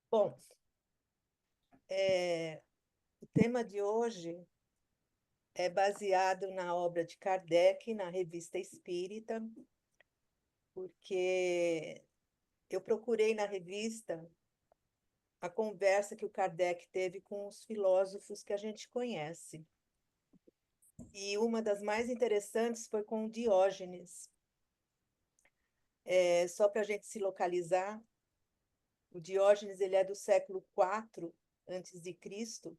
Bom, o tema de hoje é baseado na obra de Kardec, na Revista Espírita, porque eu procurei na revista a conversa que o Kardec teve com os filósofos que a gente conhece. E uma das mais interessantes foi com o Diógenes. Só para a gente se localizar, o Diógenes ele é do século IV antes de Cristo,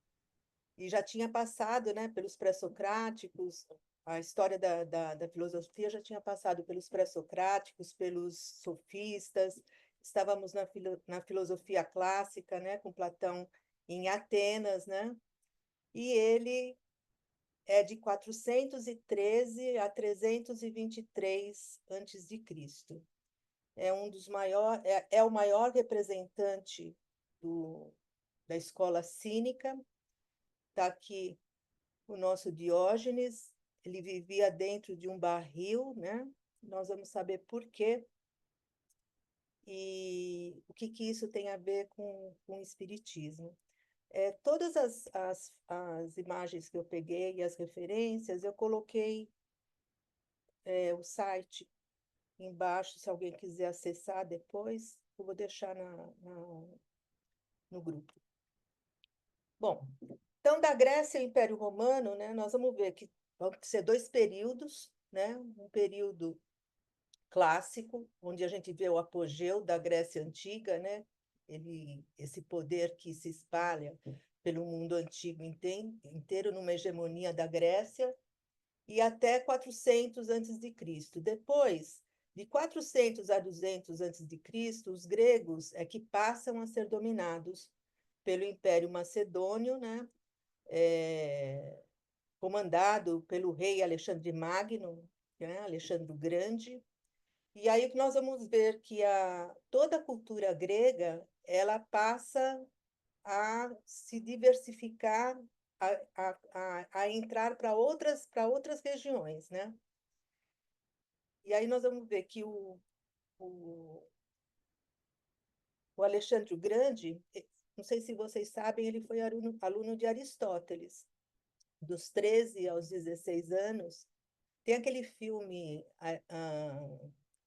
e já tinha passado, né, pelos pré-socráticos, a história da filosofia já tinha passado pelos pré-socráticos, pelos sofistas, estávamos na filosofia clássica, né, com Platão em Atenas, né, e ele é de 413 a 323 antes de Cristo. É um dos maiores, é o maior representante da escola cínica. Está aqui o nosso Diógenes, ele vivia dentro de um barril, né? Nós vamos saber por quê e o que isso tem a ver com o espiritismo. Todas as imagens que eu peguei e as referências, eu coloquei o site embaixo, se alguém quiser acessar depois, eu vou deixar no grupo. Bom, então, da Grécia ao Império Romano, né, nós vamos ver que vão ser dois períodos, né? Um período clássico, onde a gente vê o apogeu da Grécia Antiga, né? Esse poder que se espalha pelo mundo antigo inteiro numa hegemonia da Grécia, e até 400 antes de Cristo. Depois, de 400 a 200 antes de Cristo, os gregos é que passam a ser dominados pelo Império Macedônio, né? É, comandado pelo rei Alexandre Magno, né? Alexandre o Grande. E aí nós vamos ver que toda a cultura grega ela passa a se diversificar, a entrar para outras regiões, né? E aí nós vamos ver que o, o Alexandre o Grande, não sei se vocês sabem, ele foi aluno de Aristóteles, dos 13 aos 16 anos. Tem aquele filme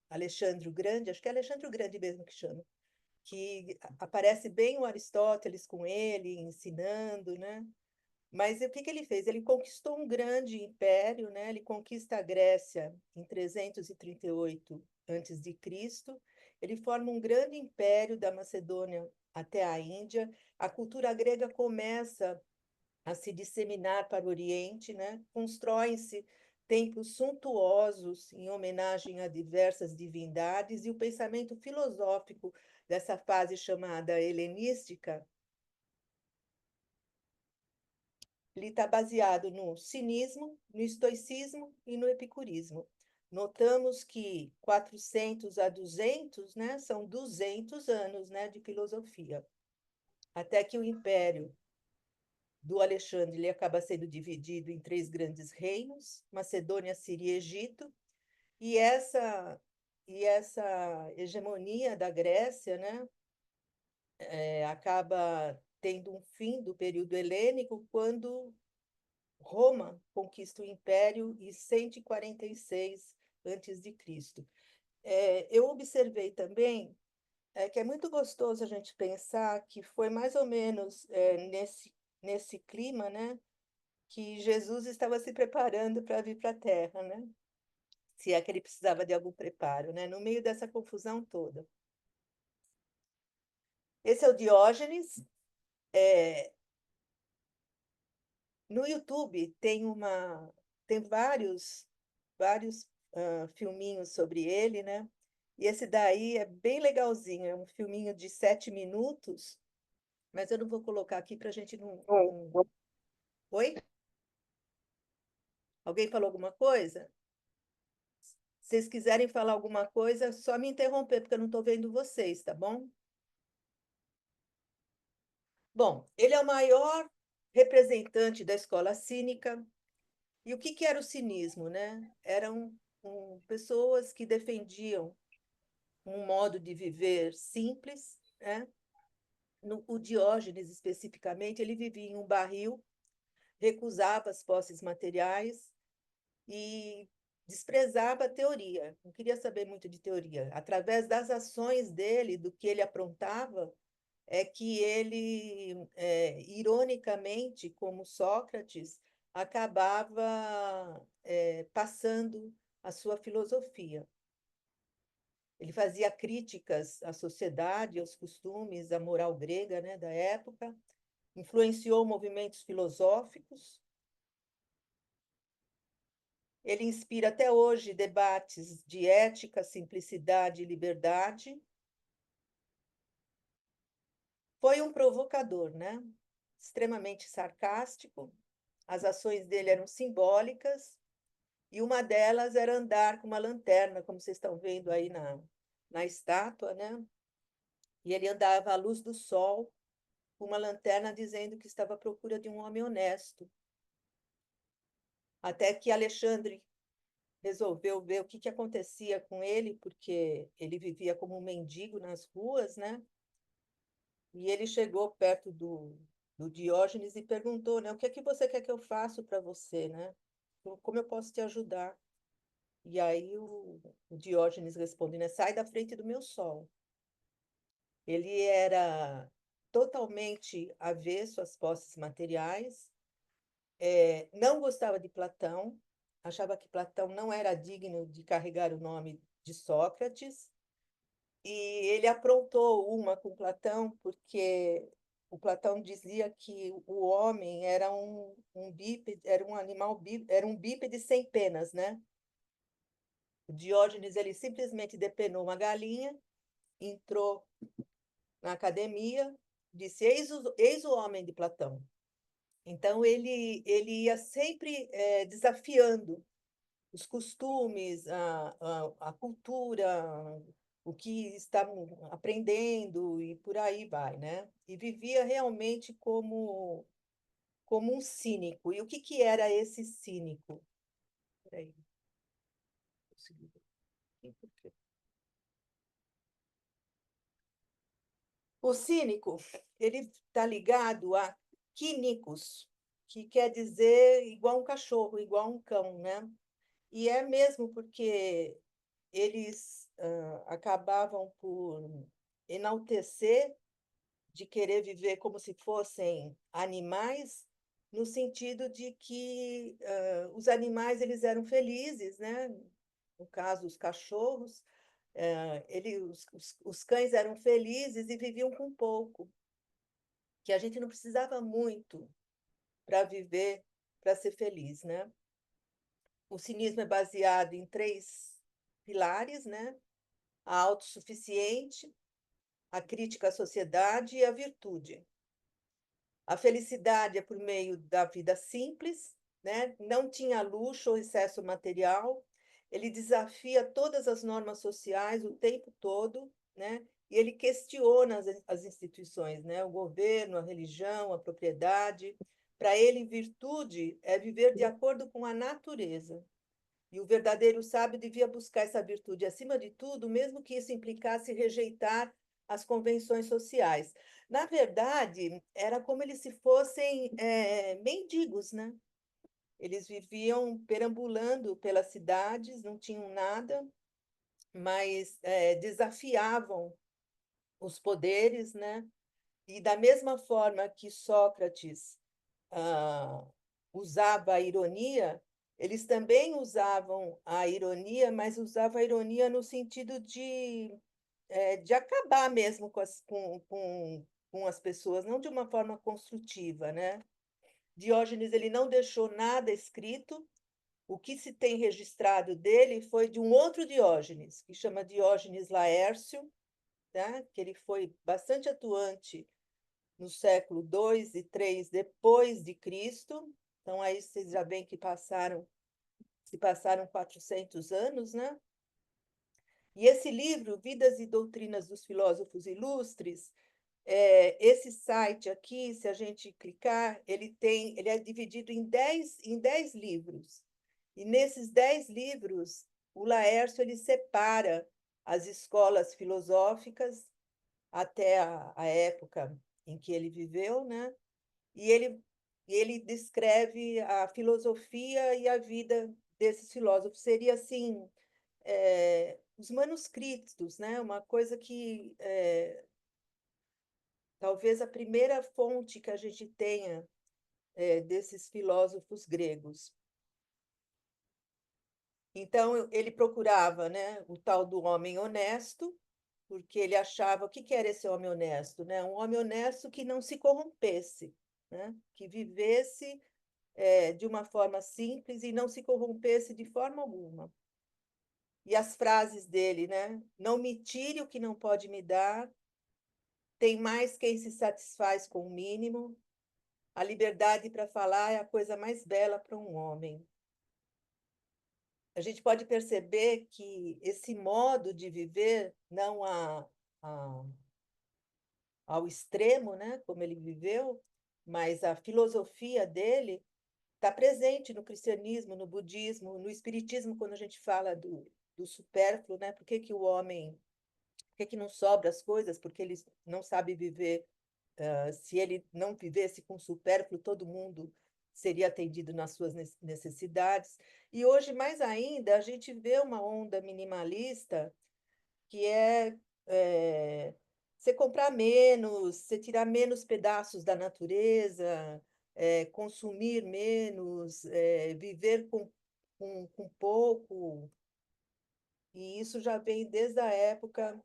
Alexandre o Grande, acho que é Alexandre o Grande mesmo que chama, que aparece bem o Aristóteles com ele, ensinando, né? Mas o que que ele fez? Ele conquistou um grande império, né? Ele conquista a Grécia em 338 antes de Cristo. Ele forma um grande império da Macedônia até a Índia. A cultura grega começa a se disseminar para o Oriente, né? Constroem-se templos suntuosos em homenagem a diversas divindades, e o pensamento filosófico dessa fase chamada helenística, ele está baseado no cinismo, no estoicismo e no epicurismo. Notamos que 400 a 200, né, são 200 anos, né, de filosofia, até que o império do Alexandre ele acaba sendo dividido em três grandes reinos: Macedônia, Síria e Egito. E essa hegemonia da Grécia, né, acaba tendo um fim do período helênico quando Roma conquista o império em 146 antes de Cristo. Eu observei também que é muito gostoso a gente pensar que foi mais ou menos nesse clima, né, que Jesus estava se preparando para vir para a Terra, né? Se é que ele precisava de algum preparo, né? No meio dessa confusão toda. Esse é o Diógenes. É, no YouTube tem vários filminhos sobre ele, né? E esse daí é bem legalzinho, é um filminho de 7 minutos, mas eu não vou colocar aqui para a gente não... Oi? Alguém falou alguma coisa? Se vocês quiserem falar alguma coisa, é só me interromper, porque eu não estou vendo vocês, tá bom? Bom, ele é o maior representante da escola cínica. E o que que era o cinismo, né? Eram pessoas que defendiam um modo de viver simples, né? O Diógenes, especificamente, ele vivia em um barril, recusava as posses materiais e desprezava a teoria, não queria saber muito de teoria. Através das ações dele, do que ele aprontava, é que ele, ironicamente, como Sócrates, acabava, passando a sua filosofia. Ele fazia críticas à sociedade, aos costumes, à moral grega, né, da época, influenciou movimentos filosóficos. Ele inspira até hoje debates de ética, simplicidade e liberdade. Foi um provocador, né? Extremamente sarcástico. As ações dele eram simbólicas e uma delas era andar com uma lanterna, como vocês estão vendo aí na estátua, né? E ele andava à luz do sol com uma lanterna dizendo que estava à procura de um homem honesto. Até que Alexandre resolveu ver o que acontecia com ele, porque ele vivia como um mendigo nas ruas, né? E ele chegou perto do Diógenes e perguntou, né? O que é que você quer que eu faça para você, né? Como eu posso te ajudar? E aí o Diógenes responde, né? Sai da frente do meu sol. Ele era totalmente avesso às posses materiais, não gostava de Platão, achava que Platão não era digno de carregar o nome de Sócrates, e ele aprontou uma com Platão, porque o Platão dizia que o homem era um bípede, era um animal, era um bípede sem penas, né? O Diógenes, ele simplesmente depenou uma galinha, entrou na academia, disse, eis o homem de Platão. Então, ele ia sempre desafiando os costumes, a cultura, o que estavam aprendendo e por aí vai, né? E vivia realmente como um cínico. E o que era esse cínico? Peraí, consegui ver aqui, porque... O cínico, ele está ligado a quínicos, que quer dizer igual um cachorro, igual um cão, né? E é mesmo porque eles acabavam por enaltecer de querer viver como se fossem animais, no sentido de que os animais eles eram felizes, né? No caso, os cachorros, os cães eram felizes e viviam com pouco, que a gente não precisava muito para viver, para ser feliz, né? O cinismo é baseado em três pilares, né? A autossuficiente, a crítica à sociedade e a virtude. A felicidade é por meio da vida simples, né? Não tinha luxo ou excesso material. Ele desafia todas as normas sociais o tempo todo, né? E ele questiona as instituições, né? O governo, a religião, a propriedade. Para ele, virtude é viver de acordo com a natureza. E o verdadeiro sábio devia buscar essa virtude acima de tudo, mesmo que isso implicasse rejeitar as convenções sociais. Na verdade, era como eles se fossem mendigos, né? Eles viviam perambulando pelas cidades, não tinham nada, mas desafiavam os poderes, né? E da mesma forma que Sócrates ah, usava a ironia, eles também usavam a ironia, mas usavam a ironia no sentido de acabar mesmo com as pessoas, não de uma forma construtiva, né? Diógenes ele não deixou nada escrito. O que se tem registrado dele foi de um outro Diógenes, que chama Diógenes Laércio, tá? Que ele foi bastante atuante no século II e III depois de Cristo. Então, aí vocês já veem que se passaram 400 anos, né? E esse livro, Vidas e Doutrinas dos Filósofos Ilustres, esse site aqui, se a gente clicar, ele é dividido em dez livros. E nesses 10 livros, o Laércio ele separa as escolas filosóficas até a época em que ele viveu, né? E ele descreve a filosofia e a vida desses filósofos. Seria assim, os manuscritos, né? Uma coisa que talvez a primeira fonte que a gente tenha desses filósofos gregos. Então, ele procurava, né, o tal do homem honesto, porque ele achava, o que que era esse homem honesto, né? Um homem honesto que não se corrompesse, né? Que vivesse de uma forma simples e não se corrompesse de forma alguma. E as frases dele, né? Não me tire o que não pode me dar, tem mais quem se satisfaz com o mínimo, a liberdade para falar é a coisa mais bela para um homem. A gente pode perceber que esse modo de viver, não a, ao extremo, né, como ele viveu, mas a filosofia dele está presente no cristianismo, no budismo, no espiritismo, quando a gente fala do supérfluo, né? Por que que o homem, por que que não sobra as coisas? Porque ele não sabe viver. Se ele não vivesse com supérfluo, todo mundo seria atendido nas suas necessidades. E hoje, mais ainda, a gente vê uma onda minimalista que é você comprar menos, você tirar menos pedaços da natureza, consumir menos, viver com pouco. E isso já vem desde a época,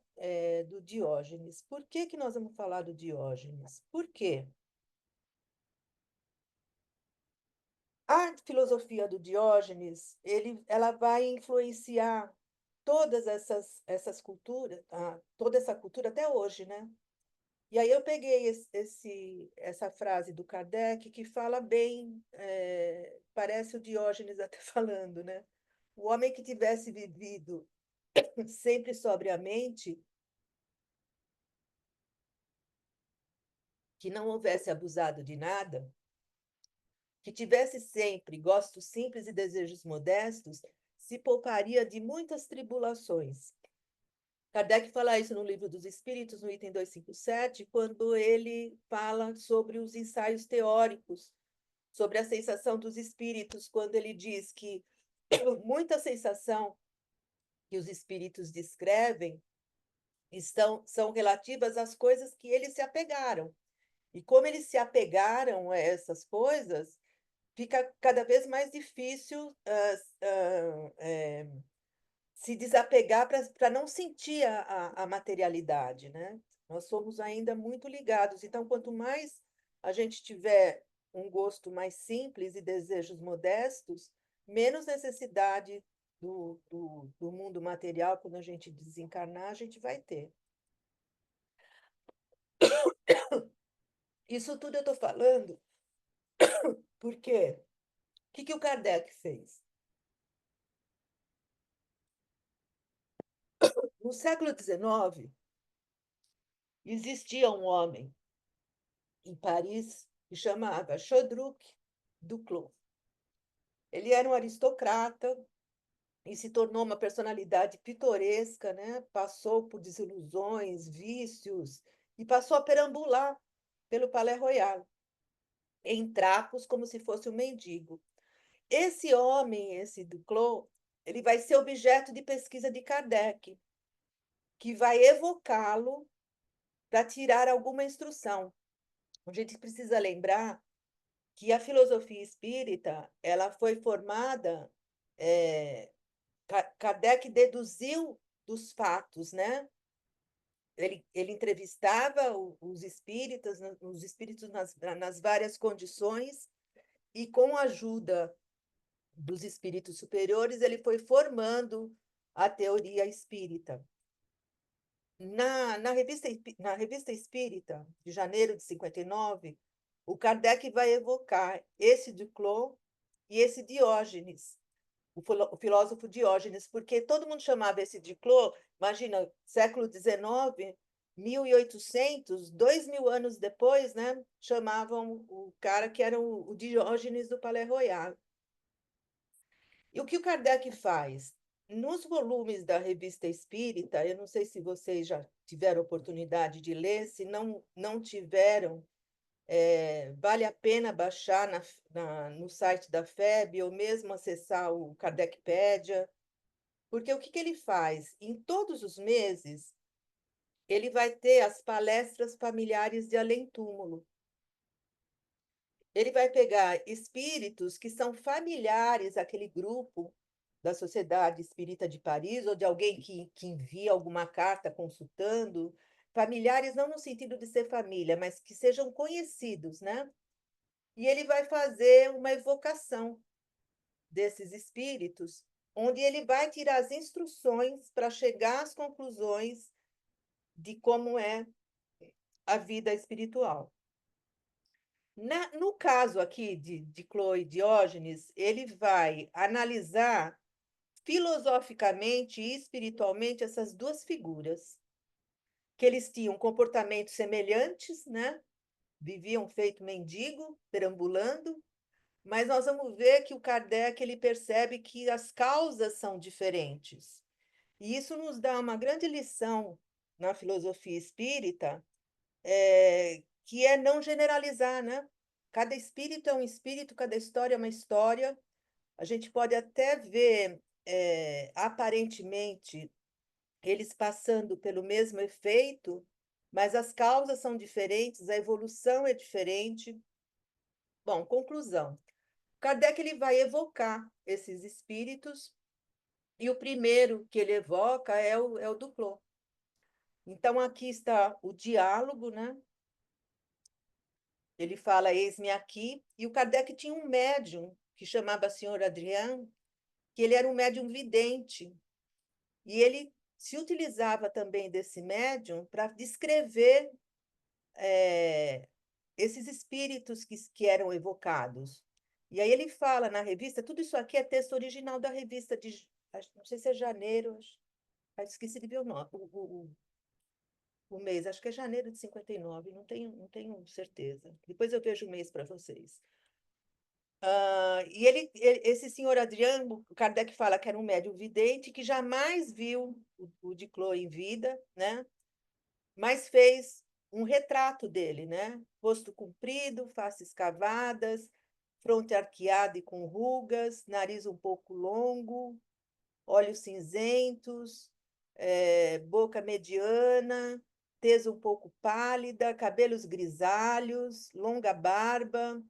do Diógenes. Por que que nós vamos falar do Diógenes? Por quê? A filosofia do Diógenes, ela vai influenciar todas essas culturas, toda essa cultura até hoje, né? E aí eu peguei essa frase do Kardec que fala bem, parece o Diógenes até falando, né? O homem que tivesse vivido sempre sobriamente, que não houvesse abusado de nada, que tivesse sempre gostos simples e desejos modestos, se pouparia de muitas tribulações. Kardec fala isso no Livro dos Espíritos, no item 257, quando ele fala sobre os ensaios teóricos, sobre a sensação dos espíritos, quando ele diz que muita sensação que os espíritos descrevem são relativas às coisas que eles se apegaram. E como eles se apegaram a essas coisas, fica cada vez mais difícil se desapegar para não sentir a materialidade, né? Nós somos ainda muito ligados. Então, quanto mais a gente tiver um gosto mais simples e desejos modestos, menos necessidade do mundo material, quando a gente desencarnar, a gente vai ter. Isso tudo eu estou falando porque o que que o Kardec fez? No século XIX, existia um homem em Paris que chamava Chodruc Duclos. Ele era um aristocrata e se tornou uma personalidade pitoresca, né? Passou por desilusões, vícios e passou a perambular pelo Palais Royal, em trapos como se fosse um mendigo. Esse homem, esse Duclos, ele vai ser objeto de pesquisa de Kardec, que vai evocá-lo para tirar alguma instrução. A gente precisa lembrar que a filosofia espírita ela foi formada, Kardec deduziu dos fatos, né? Ele entrevistava os espíritos nas várias condições, e com a ajuda dos espíritos superiores, ele foi formando a teoria espírita. Na revista Espírita, de janeiro de 59, o Kardec vai evocar esse Duclos e esse Diógenes, o filósofo Diógenes, porque todo mundo chamava esse Duclos, imagina, século XIX, 1800, 2000 anos depois, né, chamavam o cara que era o Diógenes do Palais Royal. E o que o Kardec faz? nos volumes da Revista Espírita, eu não sei se vocês já tiveram oportunidade de ler, se não tiveram, vale a pena baixar no site da FEB ou mesmo acessar o Kardecpédia, porque o que que ele faz? Em todos os meses, ele vai ter as palestras familiares de além-túmulo. Ele vai pegar espíritos que são familiares àquele grupo da Sociedade Espírita de Paris, ou de alguém que envia alguma carta consultando, familiares não no sentido de ser família, mas que sejam conhecidos, né? E ele vai fazer uma evocação desses espíritos, onde ele vai tirar as instruções para chegar às conclusões de como é a vida espiritual. No caso aqui de Cloe e Diógenes, ele vai analisar filosoficamente e espiritualmente essas duas figuras, que eles tinham comportamentos semelhantes, né? Viviam feito mendigo, perambulando, mas nós vamos ver que o Kardec ele percebe que as causas são diferentes. E isso nos dá uma grande lição na filosofia espírita, que é não generalizar, né? Cada espírito é um espírito, cada história é uma história. A gente pode até ver, aparentemente, eles passando pelo mesmo efeito, mas as causas são diferentes, a evolução é diferente. Bom, conclusão. Kardec ele vai evocar esses espíritos, e o primeiro que ele evoca é o Duclos. Então, aqui está o diálogo, né? Ele fala, eis-me aqui, e o Kardec tinha um médium que chamava Senhor Adrien, que ele era um médium vidente, e ele se utilizava também desse médium para descrever esses espíritos que eram evocados. E aí ele fala na revista, tudo isso aqui é texto original da revista de, não sei se é janeiro, esqueci de ver o mês, acho que é janeiro de 59, não tenho certeza. Depois eu vejo o mês para vocês. E esse senhor Adriano, Kardec fala que era um médium vidente que jamais viu o Duclos em vida, né? Mas fez um retrato dele, né? Rosto comprido, faces cavadas, fronte arqueada e com rugas, nariz um pouco longo, olhos cinzentos, boca mediana, tez um pouco pálida, cabelos grisalhos, longa barba,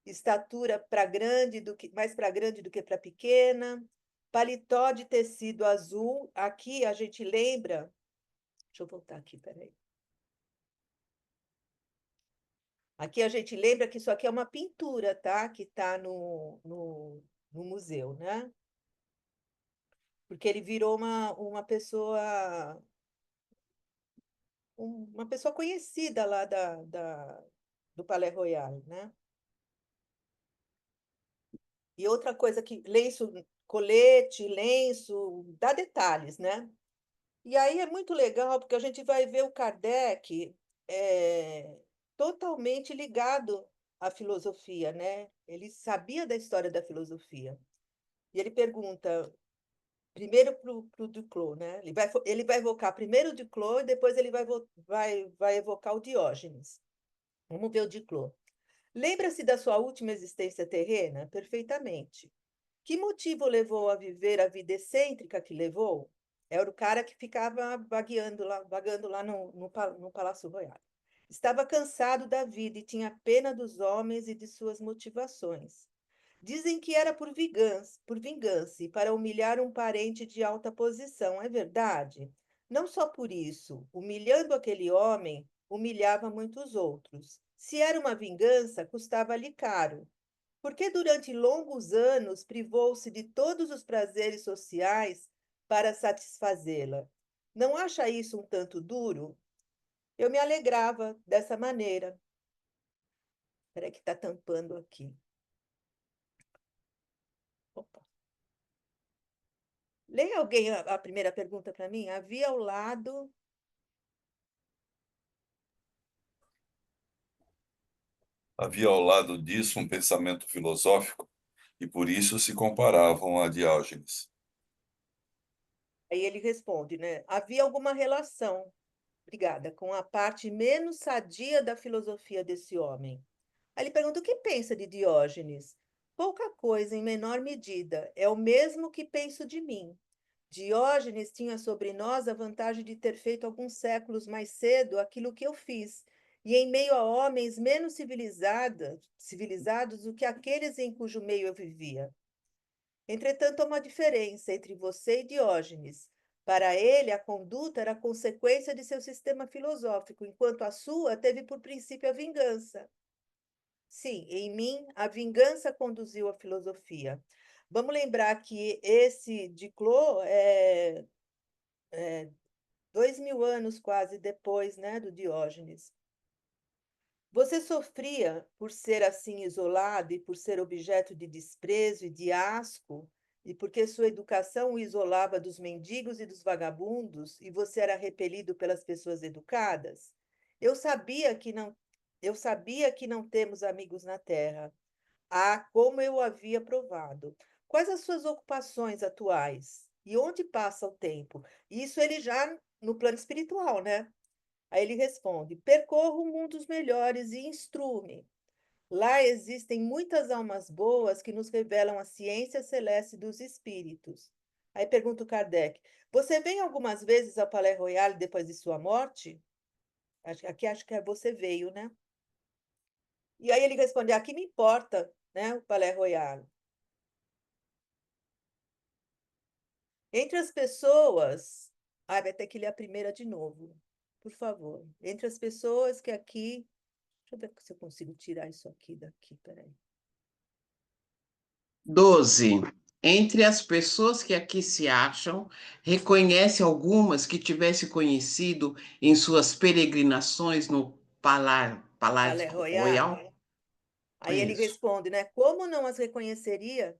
estatura para grande mais para grande do que para pequena, paletó de tecido azul. Aqui a gente lembra, deixa eu voltar aqui, peraí. Aqui a gente lembra que isso aqui é uma pintura, tá? Que está no museu, né? Porque ele virou uma pessoa conhecida lá do Palais Royal, né? E outra coisa que lenço, colete, lenço, dá detalhes, né? E aí é muito legal porque a gente vai ver o Kardec totalmente ligado à filosofia, né? Ele sabia da história da filosofia. E ele pergunta primeiro para o Duclos, né? Ele vai evocar primeiro o Duclos e depois ele vai evocar o Diógenes. Vamos ver o Duclos. Lembra-se da sua última existência terrena? Perfeitamente. Que motivo levou a viver a vida excêntrica que levou? Era o cara que ficava vagando lá no Palácio Royal. Estava cansado da vida e tinha pena dos homens e de suas motivações. Dizem que era por vingança e para humilhar um parente de alta posição. É verdade? Não só por isso, humilhando aquele homem, humilhava muitos outros. Se era uma vingança, custava-lhe caro, porque durante longos anos privou-se de todos os prazeres sociais para satisfazê-la. Não acha isso um tanto duro? Eu me alegrava dessa maneira. Espera que está tampando aqui. Opa. Leia alguém a primeira pergunta para mim? Havia ao lado. Havia ao lado disso um pensamento filosófico e por isso se comparavam a Diógenes. Aí ele responde, né? Havia alguma relação, obrigada, com a parte menos sadia da filosofia desse homem. Aí ele pergunta: o que pensa de Diógenes? Pouca coisa, em menor medida. É o mesmo que penso de mim. Diógenes tinha sobre nós a vantagem de ter feito alguns séculos mais cedo aquilo que eu fiz, e em meio a homens menos civilizados do que aqueles em cujo meio eu vivia. Entretanto, há uma diferença entre você e Diógenes. Para ele, a conduta era consequência de seu sistema filosófico, enquanto a sua teve por princípio a vingança. Sim, em mim, a vingança conduziu à filosofia. Vamos lembrar que esse Duclos é 2000 anos quase depois, né, do Diógenes. Você sofria por ser assim isolado e por ser objeto de desprezo e de asco, e porque sua educação o isolava dos mendigos e dos vagabundos, e você era repelido pelas pessoas educadas? Eu sabia que não, eu sabia que não temos amigos na terra. Ah, como eu havia provado. Quais as suas ocupações atuais? E onde passa o tempo? Isso ele já no plano espiritual, né? Aí ele responde: percorro mundos melhores e instruo-me. Lá existem muitas almas boas que nos revelam a ciência celeste dos espíritos. Aí pergunta o Kardec: você vem algumas vezes ao Palais Royal depois de sua morte? Aqui acho que é você veio, né? E aí ele responde: aqui me importa, né? O Palais Royal. Entre as pessoas. Ai, vai ter que ler a primeira de novo, por favor. Entre as pessoas que aqui. Deixa eu ver se eu consigo tirar isso aqui daqui, peraí. 12. Entre as pessoas que aqui se acham, reconhece algumas que tivesse conhecido em suas peregrinações no Palais Palácio Royal. Royal? Aí ele Isso. responde, né? Como não as reconheceria?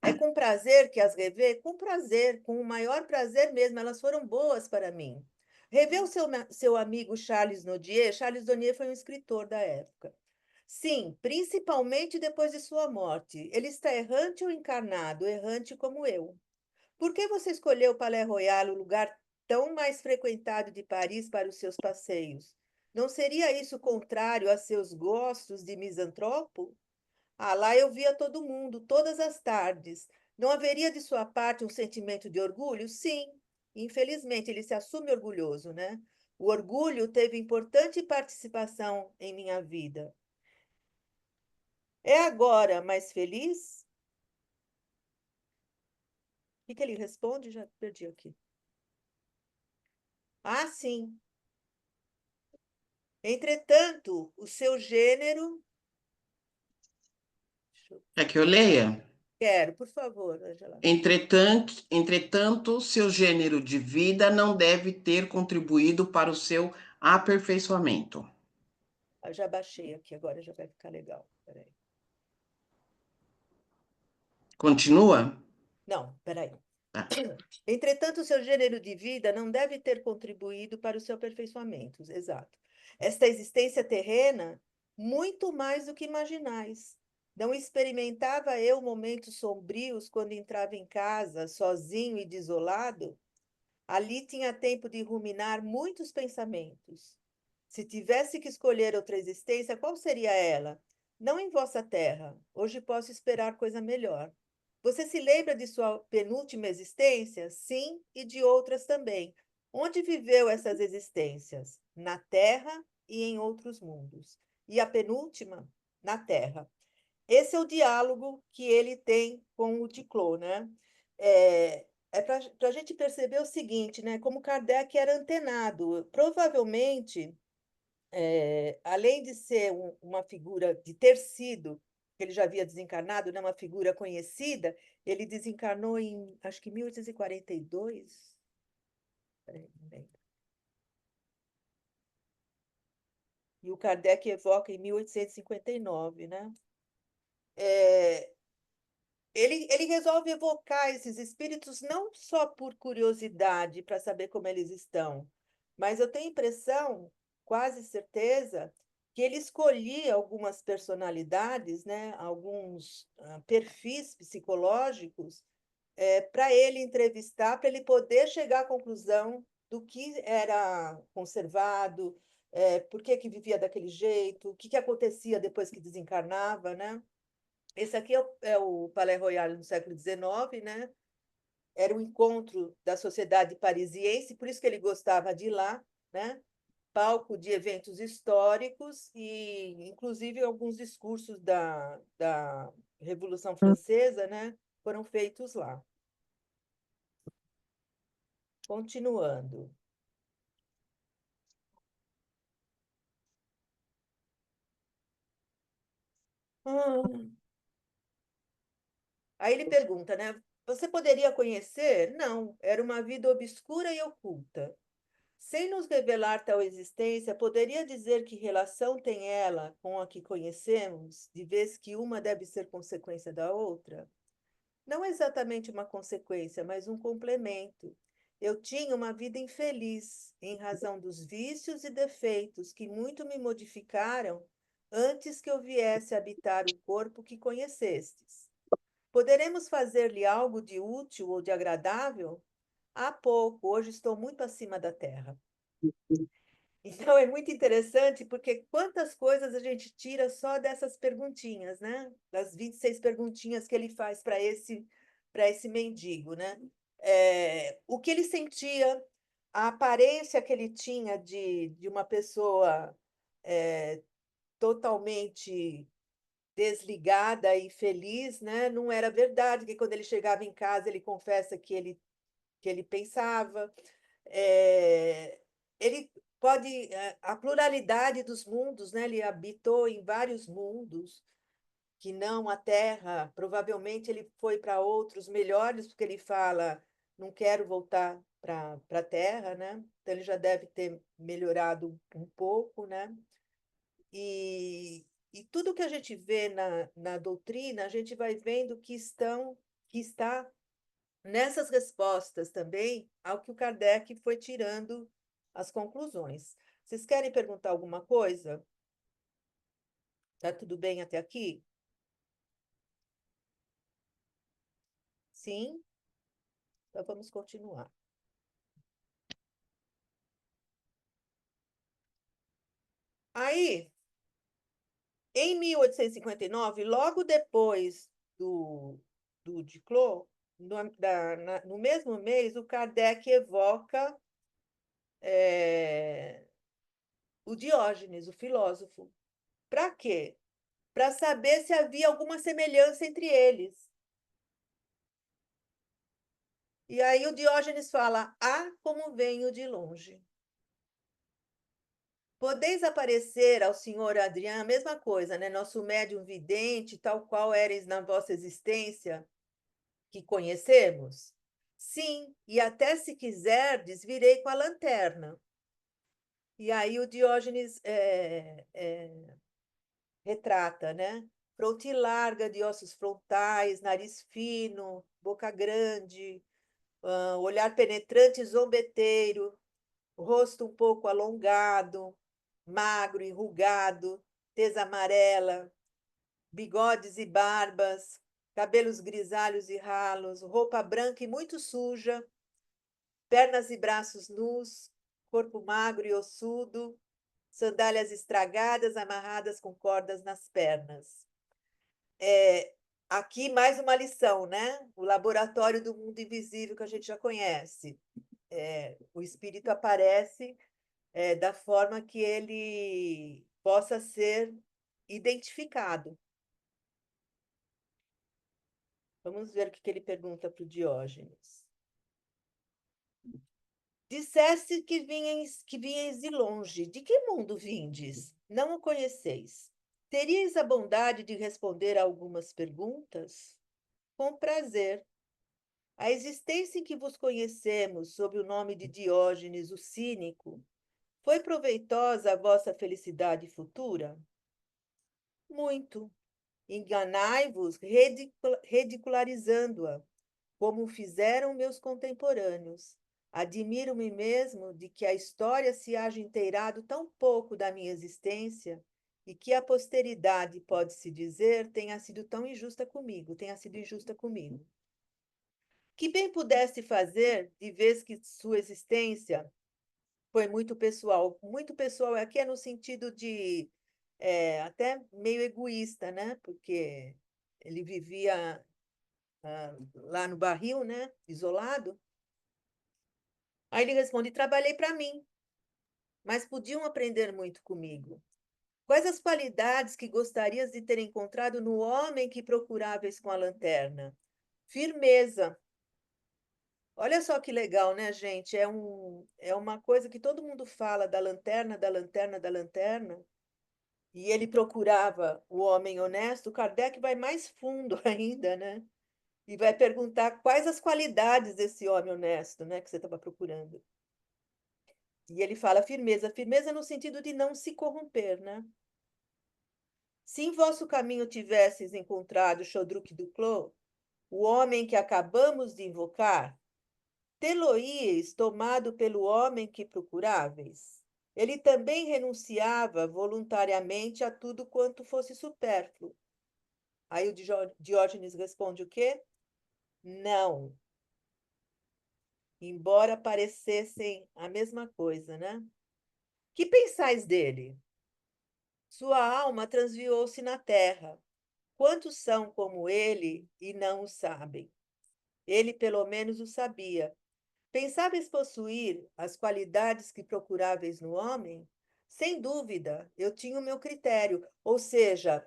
É com prazer que as revê? Com prazer, com o maior prazer mesmo. Elas foram boas para mim. Revê o seu amigo Charles Nodier. Charles Nodier foi um escritor da época. Sim, principalmente depois de sua morte. Ele está errante ou encarnado? Errante como eu. Por que você escolheu o Palais Royal, o lugar tão mais frequentado de Paris, para os seus passeios? Não seria isso contrário a seus gostos de misantropo? Ah, lá eu via todo mundo, todas as tardes. Não haveria de sua parte um sentimento de orgulho? Sim. Infelizmente, ele se assume orgulhoso, né? O orgulho teve importante participação em minha vida. É agora mais feliz? O que ele responde? Já perdi aqui. Ah, sim. Entretanto, o seu gênero. Deixa eu- Quer que eu leia? Quero, por favor, Angela. Entretanto, seu gênero de vida não deve ter contribuído para o seu aperfeiçoamento. Eu já baixei aqui, agora já vai ficar legal. Peraí. Continua? Não, peraí. Tá. Entretanto, o seu gênero de vida não deve ter contribuído para o seu aperfeiçoamento. Exato. Esta existência terrena, muito mais do que imaginais. Não experimentava eu momentos sombrios quando entrava em casa, sozinho e desolado? Ali tinha tempo de ruminar muitos pensamentos. Se tivesse que escolher outra existência, qual seria ela? Não em vossa terra. Hoje posso esperar coisa melhor. Você se lembra de sua penúltima existência? Sim, e de outras também. Onde viveu essas existências? Na Terra e em outros mundos. E a penúltima? Na Terra. Esse é o diálogo que ele tem com o Ticlô, né? É para a gente perceber o seguinte, né? Como Kardec era antenado. Provavelmente, além de ser uma figura, de ter sido, que ele já havia desencarnado, né? Uma figura conhecida, ele desencarnou em, acho que 1842. Peraí, não lembro. E o Kardec evoca em 1859, né? É, ele resolve evocar esses espíritos não só por curiosidade, para saber como eles estão, mas eu tenho impressão, quase certeza, que ele escolhia algumas personalidades, né, alguns perfis psicológicos, para ele entrevistar, para ele poder chegar à conclusão do que era conservado, por que que vivia daquele jeito, o que que acontecia depois que desencarnava, né? Esse aqui é o Palais Royal no século XIX, né? Era um encontro da sociedade parisiense, por isso que ele gostava de ir lá, né? Palco de eventos históricos e, inclusive, alguns discursos da Revolução Francesa, né? Foram feitos lá. Continuando. Ah, Aí ele pergunta, né? Você poderia conhecer? Não, era uma vida obscura e oculta. Sem nos revelar tal existência, poderia dizer que relação tem ela com a que conhecemos, de vez que uma deve ser consequência da outra? Não exatamente uma consequência, mas um complemento. Eu tinha uma vida infeliz, em razão dos vícios e defeitos que muito me modificaram antes que eu viesse habitar o corpo que conhecestes. Poderemos fazer-lhe algo de útil ou de agradável? Há pouco, hoje estou muito acima da terra. Então é muito interessante porque quantas coisas a gente tira só dessas perguntinhas, né? Das 26 perguntinhas que ele faz para esse mendigo, né? O que ele sentia, a aparência que ele tinha de uma pessoa é, totalmente desligada e feliz, né? Não era verdade, que quando ele chegava em casa ele confessa que ele pensava. É, ele pode, a pluralidade dos mundos, né? Ele habitou em vários mundos, que não a Terra. Provavelmente ele foi para outros melhores, porque ele fala, não quero voltar para a Terra, né? Então ele já deve ter melhorado um pouco, né? E tudo que a gente vê na doutrina, a gente vai vendo que está nessas respostas também ao que o Kardec foi tirando as conclusões. Vocês querem perguntar alguma coisa? Tá tudo bem até aqui? Sim? Então vamos continuar. Aí, em 1859, logo depois do Duclos, no mesmo mês, o Kardec evoca eh, o Diógenes, o filósofo. Para quê? Para saber se havia alguma semelhança entre eles. E aí o Diógenes fala: Ah, como venho de longe. Podeis aparecer ao senhor Adriano, a mesma coisa, né? Nosso médium vidente, tal qual eres na vossa existência, que conhecemos? Sim, e até se quiserdes, virei com a lanterna. E aí o Diógenes retrata, né? Fronte larga de ossos frontais, nariz fino, boca grande, olhar penetrante e zombeteiro, rosto um pouco alongado, magro, enrugado, tez amarela, bigodes e barbas, cabelos grisalhos e ralos, roupa branca e muito suja, pernas e braços nus, corpo magro e ossudo, sandálias estragadas amarradas com cordas nas pernas. Aqui mais uma lição, né? O laboratório do mundo invisível que a gente já conhece. O espírito aparece da forma que ele possa ser identificado. Vamos ver o que ele pergunta para o Diógenes. Disseste que vinhas de longe. De que mundo vindes? Não o conheceis. Teríeis a bondade de responder a algumas perguntas? Com prazer. A existência em que vos conhecemos, sob o nome de Diógenes, o cínico, foi proveitosa à vossa felicidade futura? Muito. Enganai-vos ridicularizando-a, como fizeram meus contemporâneos. Admiro-me mesmo de que a história se haja inteirado tão pouco da minha existência e que a posteridade, pode-se dizer, tenha sido injusta comigo. Que bem pudesse fazer, de vez que sua existência foi muito pessoal. Muito pessoal aqui é no sentido de até meio egoísta, né? Porque ele vivia lá no barril, né? Isolado. Aí ele responde: trabalhei para mim, mas podiam aprender muito comigo. Quais as qualidades que gostarias de ter encontrado no homem que procuráveis com a lanterna? Firmeza. Olha só que legal, né, gente? É uma coisa que todo mundo fala da lanterna, da lanterna, da lanterna. E ele procurava o homem honesto. Kardec vai mais fundo ainda, né? E vai perguntar quais as qualidades desse homem honesto, né, que você estava procurando. E ele fala firmeza, firmeza no sentido de não se corromper, né? Se em vosso caminho tivesses encontrado Chodruc Duclos, o homem que acabamos de invocar, tê-lo-íeis tomado pelo homem que procuráveis? Ele também renunciava voluntariamente a tudo quanto fosse supérfluo. Aí o Diógenes responde o quê? Não, embora parecessem a mesma coisa, né? Que pensais dele? Sua alma transviou-se na terra. Quantos são como ele e não o sabem? Ele pelo menos o sabia. Pensáveis possuir as qualidades que procuráveis no homem? Sem dúvida, eu tinha o meu critério. Ou seja,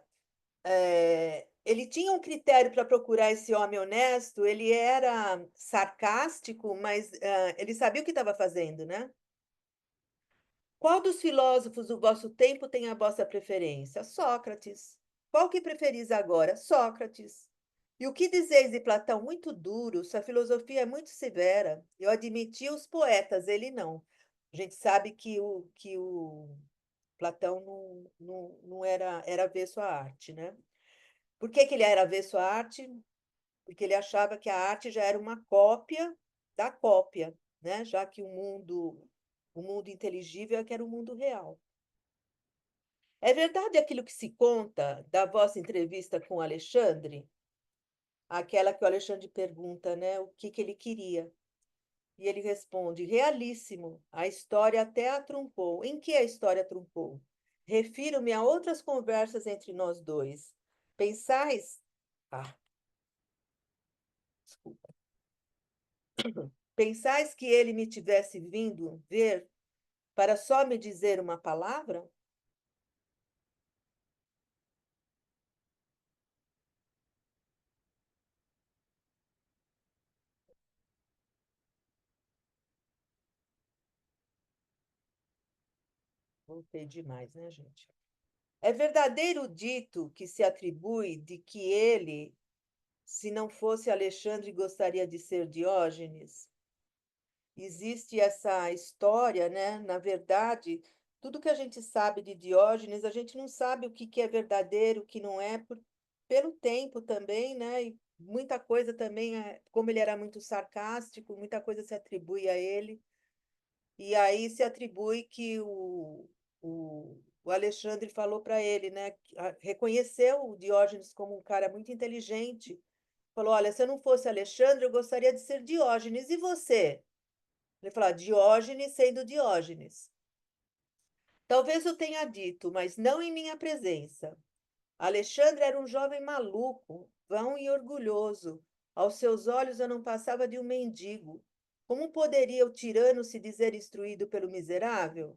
ele tinha um critério para procurar esse homem honesto, ele era sarcástico, mas ele sabia o que estava fazendo, né? Qual dos filósofos do vosso tempo tem a vossa preferência? Sócrates. Qual que preferis agora? Sócrates. E o que dizeis de Platão? Muito duro, sua filosofia é muito severa. Eu admitia os poetas, ele não. A gente sabe que o Platão não era avesso à arte, né? Por que que ele era avesso à arte? Porque ele achava que a arte já era uma cópia da cópia, né? Já que o mundo inteligível é que era o mundo real. É verdade aquilo que se conta da vossa entrevista com o Alexandre? Aquela que o Alexandre pergunta, né, o que ele queria. E ele responde: realíssimo, a história até a truncou. Em que a história truncou? Refiro-me a outras conversas entre nós dois. Pensais. Ah, desculpa. Pensais que ele me tivesse vindo ver para só me dizer uma palavra? Voltei demais, né, gente? É verdadeiro dito que se atribui de que ele, se não fosse Alexandre, gostaria de ser Diógenes? Existe essa história, né? Na verdade, tudo que a gente sabe de Diógenes, a gente não sabe o que que é verdadeiro, o que não é, pelo tempo também, né? E muita coisa também, como ele era muito sarcástico, muita coisa se atribui a ele. E aí se atribui que o Alexandre falou para ele, né? Reconheceu o Diógenes como um cara muito inteligente. Falou: olha, se eu não fosse Alexandre, eu gostaria de ser Diógenes. E você? Ele falou: Diógenes sendo Diógenes. Talvez eu tenha dito, mas não em minha presença. Alexandre era um jovem maluco, vão e orgulhoso. Aos seus olhos eu não passava de um mendigo. Como poderia o tirano se dizer instruído pelo miserável?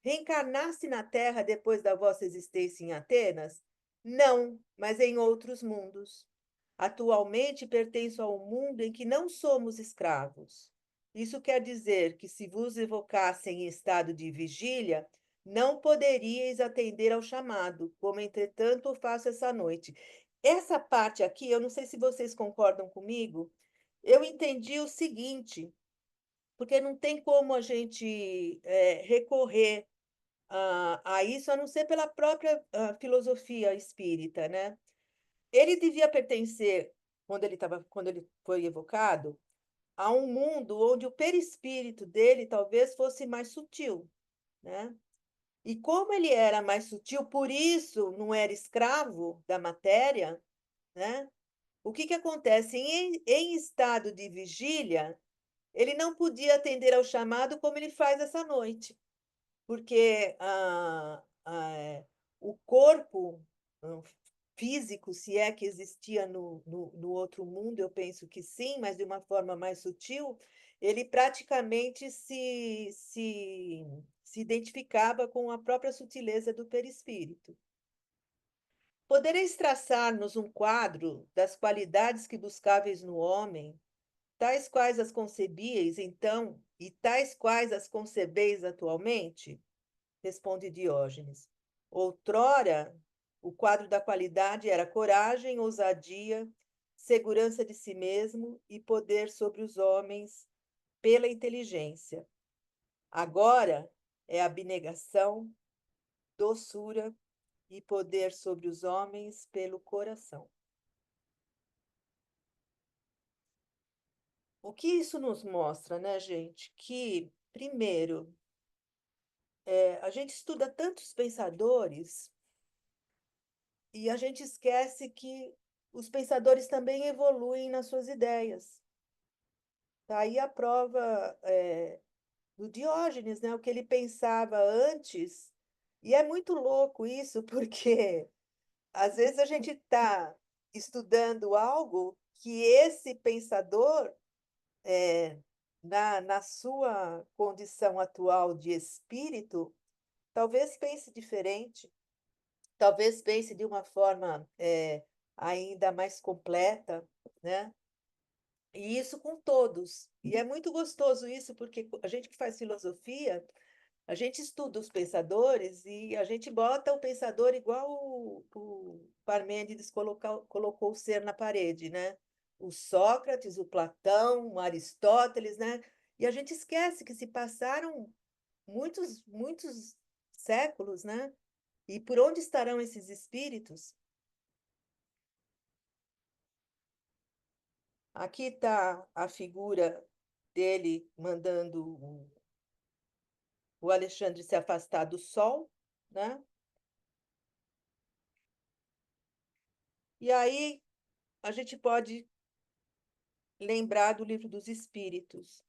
Reencarnaste na Terra depois da vossa existência em Atenas? Não, mas em outros mundos. Atualmente pertenço a um mundo em que não somos escravos. Isso quer dizer que, se vos evocassem em estado de vigília, não poderíeis atender ao chamado, como entretanto o faço essa noite. Essa parte aqui, eu não sei se vocês concordam comigo, eu entendi o seguinte, porque não tem como a gente recorrer a isso, a não ser pela própria filosofia espírita, né? Ele devia pertencer, quando ele foi evocado, a um mundo onde o perispírito dele talvez fosse mais sutil, né? E como ele era mais sutil, por isso não era escravo da matéria, né? o que que acontece? Em estado de vigília, ele não podia atender ao chamado como ele faz essa noite, porque o corpo físico, se é que existia no outro mundo, eu penso que sim, mas de uma forma mais sutil, ele praticamente se identificava com a própria sutileza do perispírito. Podereis traçar-nos um quadro das qualidades que buscáveis no homem, tais quais as concebíeis então, e tais quais as concebeis atualmente? Responde Diógenes. Outrora, o quadro da qualidade era coragem, ousadia, segurança de si mesmo e poder sobre os homens pela inteligência. Agora é abnegação, doçura e poder sobre os homens pelo coração. O que isso nos mostra, né, gente? Que, primeiro, a gente estuda tantos pensadores e a gente esquece que os pensadores também evoluem nas suas ideias. Tá aí a prova do Diógenes, né? O que ele pensava antes. E é muito louco isso, porque às vezes a gente está estudando algo que esse pensador, na sua condição atual de espírito, talvez pense diferente. Talvez pense de uma forma ainda mais completa, né? E isso com todos. E é muito gostoso isso, porque a gente que faz filosofia, a gente estuda os pensadores e a gente bota o pensador igual o Parmênides colocou o ser na parede, né? O Sócrates, o Platão, o Aristóteles, né? E a gente esquece que se passaram muitos, muitos séculos, né? E por onde estarão esses espíritos? Aqui está a figura dele mandando o Alexandre se afastar do Sol, né? E aí a gente pode lembrar do Livro dos Espíritos.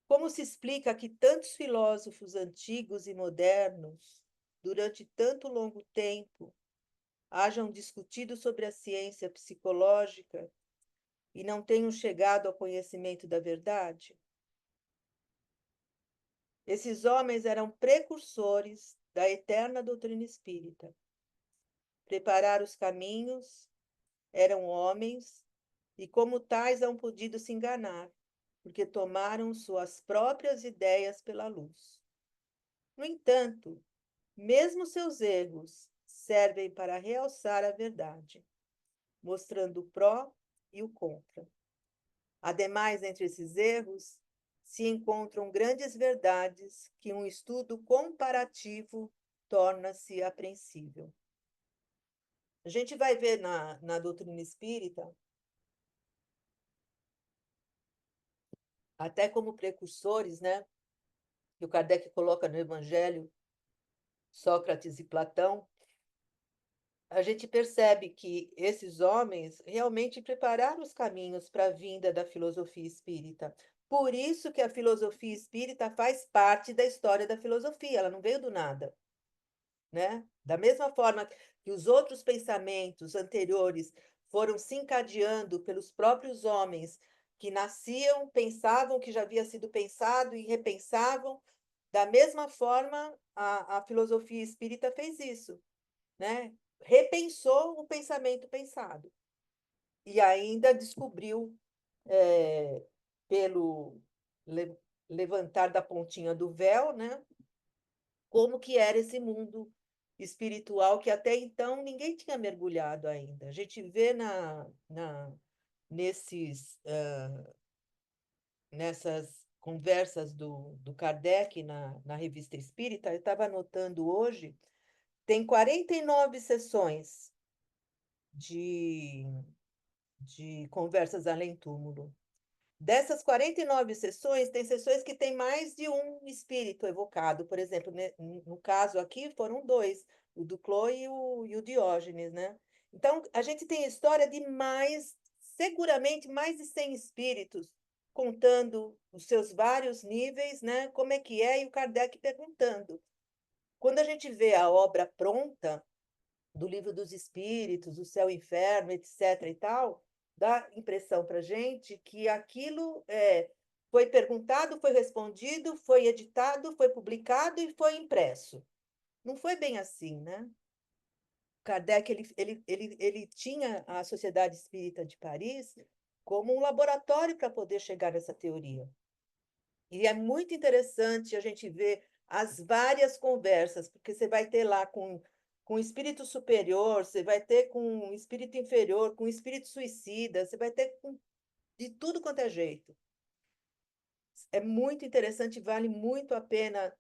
Como se explica que tantos filósofos antigos e modernos, durante tanto longo tempo, hajam discutido sobre a ciência psicológica e não tenham chegado ao conhecimento da verdade? Esses homens eram precursores da eterna doutrina espírita. Prepararam os caminhos, eram homens, e como tais não podido se enganar, porque tomaram suas próprias ideias pela luz. No entanto, mesmo seus erros servem para realçar a verdade, mostrando o pró e o contra. Ademais, entre esses erros, se encontram grandes verdades que um estudo comparativo torna-se apreensível. A gente vai ver na doutrina espírita, até como precursores, né? Que o Kardec coloca no Evangelho, Sócrates e Platão, a gente percebe que esses homens realmente prepararam os caminhos para a vinda da filosofia espírita. Por isso que a filosofia espírita faz parte da história da filosofia, ela não veio do nada, né? Da mesma forma que os outros pensamentos anteriores foram se encadeando pelos próprios homens que nasciam, pensavam que já havia sido pensado e repensavam, da mesma forma a filosofia espírita fez isso, né? Repensou o pensamento pensado e ainda descobriu, pelo levantar da pontinha do véu, né, como que era esse mundo espiritual que até então ninguém tinha mergulhado ainda. A gente vê nesses, nessas conversas do Kardec na Revista Espírita, eu estava anotando hoje, tem 49 sessões de, de conversas além-túmulo. Dessas 49 sessões, tem sessões que tem mais de um espírito evocado. Por exemplo, no caso aqui foram dois, o Duclos e o Diógenes, né? Então, a gente tem história de seguramente mais de 100 espíritos, contando os seus vários níveis, né? Como é que é, e o Kardec perguntando. Quando a gente vê a obra pronta, do Livro dos Espíritos, o Céu e o Inferno, etc. e tal, dá impressão para a gente que aquilo foi perguntado, foi respondido, foi editado, foi publicado e foi impresso. Não foi bem assim, né? Kardec ele tinha a Sociedade Espírita de Paris como um laboratório para poder chegar nessa teoria. E é muito interessante a gente ver as várias conversas, porque você vai ter lá com espírito superior, você vai ter com espírito inferior, com espírito suicida, você vai ter de tudo quanto é jeito. É muito interessante, vale muito a pena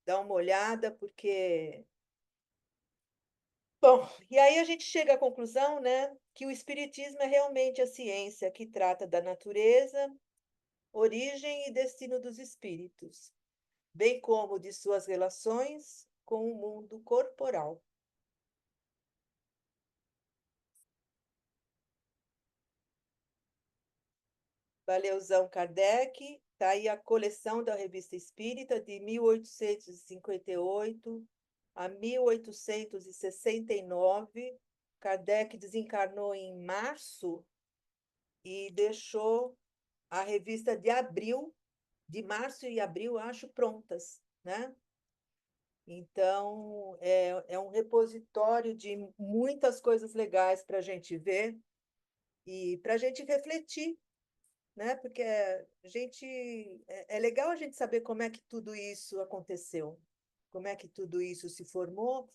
dar uma olhada, porque... Bom, e aí a gente chega à conclusão, né, que o espiritismo é realmente a ciência que trata da natureza, origem e destino dos espíritos, bem como de suas relações com o mundo corporal. Valeuzão Kardec, está aí a coleção da Revista Espírita de 1858 a 1869. Kardec desencarnou em março e deixou a revista de março e abril, acho, prontas, né? Então, é um repositório de muitas coisas legais para a gente ver e para a gente refletir, né? Porque é legal a gente saber como é que tudo isso aconteceu, como é que tudo isso se formou,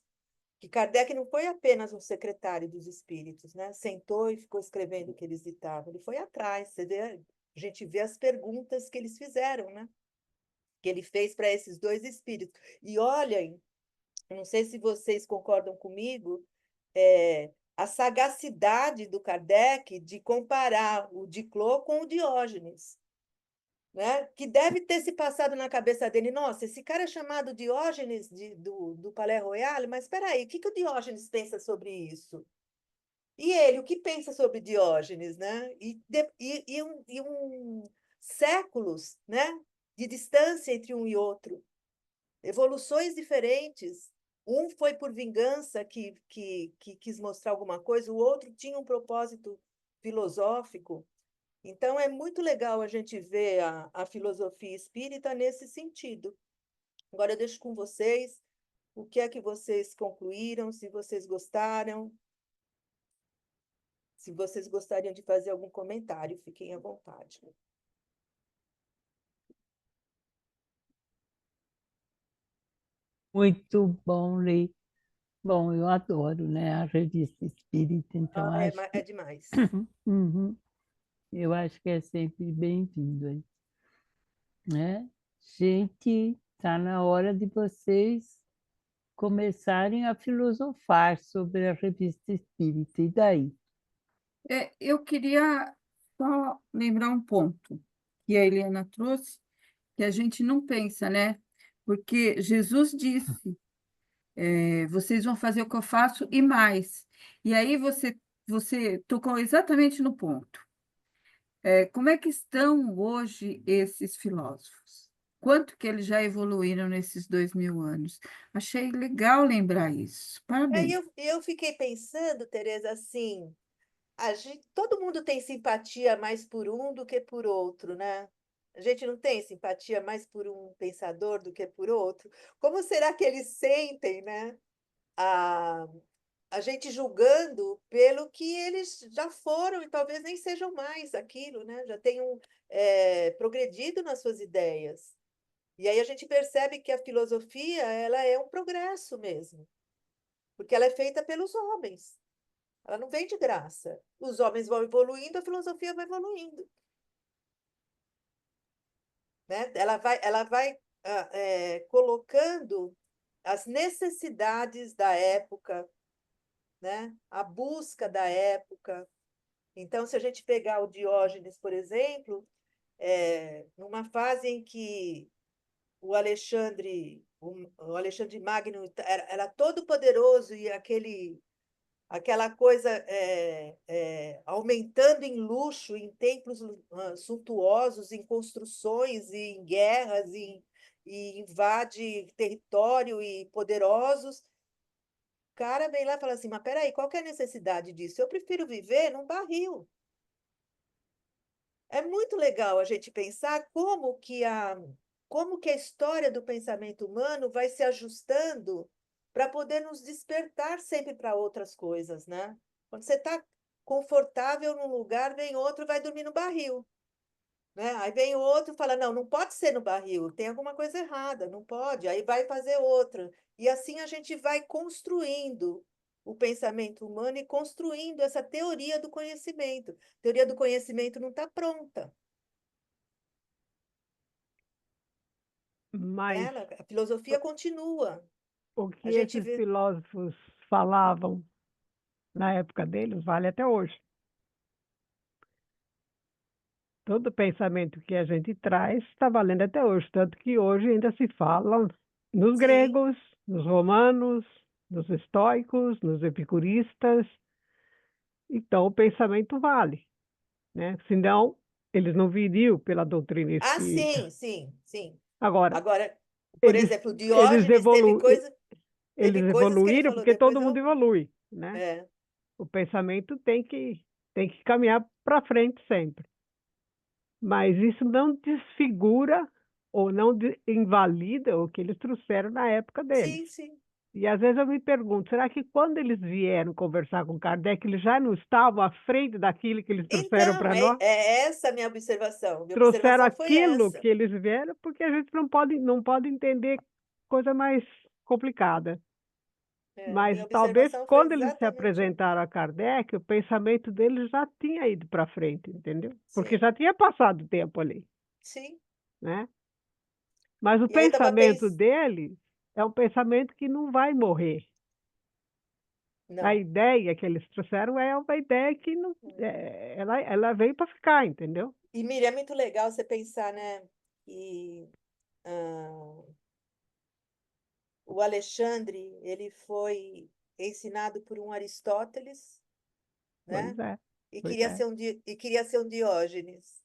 que Kardec não foi apenas um secretário dos espíritos, né? Sentou e ficou escrevendo o que eles ditavam, ele foi atrás, você vê, a gente vê as perguntas que eles fizeram, né? Que ele fez para esses dois espíritos. E olhem, eu não sei se vocês concordam comigo, a sagacidade do Kardec de comparar o Diclô com o Diógenes, né? Que deve ter se passado na cabeça dele, nossa, esse cara é chamado Diógenes do Palais Royal, mas espera aí, o que o Diógenes pensa sobre isso? E ele, o que pensa sobre Diógenes, né? Séculos, né? De distância entre um e outro, evoluções diferentes. Um foi por vingança que quis mostrar alguma coisa, o outro tinha um propósito filosófico. Então, é muito legal a gente ver a filosofia espírita nesse sentido. Agora, eu deixo com vocês o que é que vocês concluíram, se vocês gostaram, se vocês gostariam de fazer algum comentário, fiquem à vontade. Muito bom ler. Bom, eu adoro, né, a revista espírita, então Ah, acho é que demais. uhum, eu acho que é sempre bem-vindo aí, né? Gente, está na hora de vocês começarem a filosofar sobre a revista espírita. E daí? Eu queria só lembrar um ponto que a Eliana trouxe, que a gente não pensa, né? Porque Jesus disse, vocês vão fazer o que eu faço e mais. E aí você tocou exatamente no ponto. Como é que estão hoje esses filósofos? Quanto que eles já evoluíram nesses 2000 anos? Achei legal lembrar isso. Aí Parabéns. eu fiquei pensando, Tereza, assim, todo mundo tem simpatia mais por um do que por outro, né? A gente não tem simpatia mais por um pensador do que por outro. Como será que eles sentem, né? A, a gente julgando pelo que eles já foram e talvez nem sejam mais aquilo, né? Já tenham progredido nas suas ideias. E aí a gente percebe que a filosofia, ela é um progresso mesmo, porque ela é feita pelos homens. Ela não vem de graça. Os homens vão evoluindo, a filosofia vai evoluindo, né? Ela vai colocando as necessidades da época, né? A busca da época. Então, se a gente pegar o Diógenes, por exemplo, numa fase em que o Alexandre Magno era todo poderoso e aquele aquela coisa aumentando em luxo, em templos suntuosos, em construções, e em guerras, e invade território e poderosos. O cara vem lá e fala assim, mas peraí, qual que é a necessidade disso? Eu prefiro viver num barril. É muito legal a gente pensar como que a história do pensamento humano vai se ajustando para poder nos despertar sempre para outras coisas, né? Quando você está confortável num lugar, vem outro, vai dormir no barril, né? Aí vem outro e fala, não, não pode ser no barril, tem alguma coisa errada, não pode. Aí vai fazer outra. E assim a gente vai construindo o pensamento humano e construindo essa teoria do conhecimento. A teoria do conhecimento não está pronta. Mas Ela, a filosofia continua. o A que gente esses vê. filósofos falavam na época deles vale até hoje. Todo pensamento que a gente traz está valendo até hoje, tanto que hoje ainda se fala nos Sim. gregos, nos romanos, nos estoicos, nos epicuristas. Então, o pensamento vale, né? Senão, eles não viriam pela doutrina Ah, espírita. sim, sim, sim. Agora, Agora, por eles, exemplo, eles, Diógenes teve eles coisas que ele evoluíram falou, porque depois todo mundo eu. evolui, né? É, O pensamento tem que caminhar para frente sempre. Mas isso não desfigura ou não invalida o que eles trouxeram na época deles. sim, sim. E às vezes eu me pergunto, será que quando eles vieram conversar com Kardec, eles já não estavam à frente daquilo que eles trouxeram Então, para é, nós? é essa a minha observação. Minha Trouxeram observação foi aquilo essa. que eles vieram, porque a gente não pode entender coisa mais complicada. É, Mas minha talvez observação foi quando eles se exatamente essa. apresentaram a Kardec, o pensamento deles já tinha ido para frente, entendeu? Porque Sim, já tinha passado tempo ali, sim. né? Mas o E aí eu estava pensamento pensando. deles é um pensamento que não vai morrer. A Não. ideia que eles trouxeram é uma ideia que não, ela veio para ficar, entendeu? E Miriam, é muito legal você pensar, né, que ah, o Alexandre, ele foi ensinado por um Aristóteles, Pois né? é, E pois queria é, ser e queria ser um Diógenes.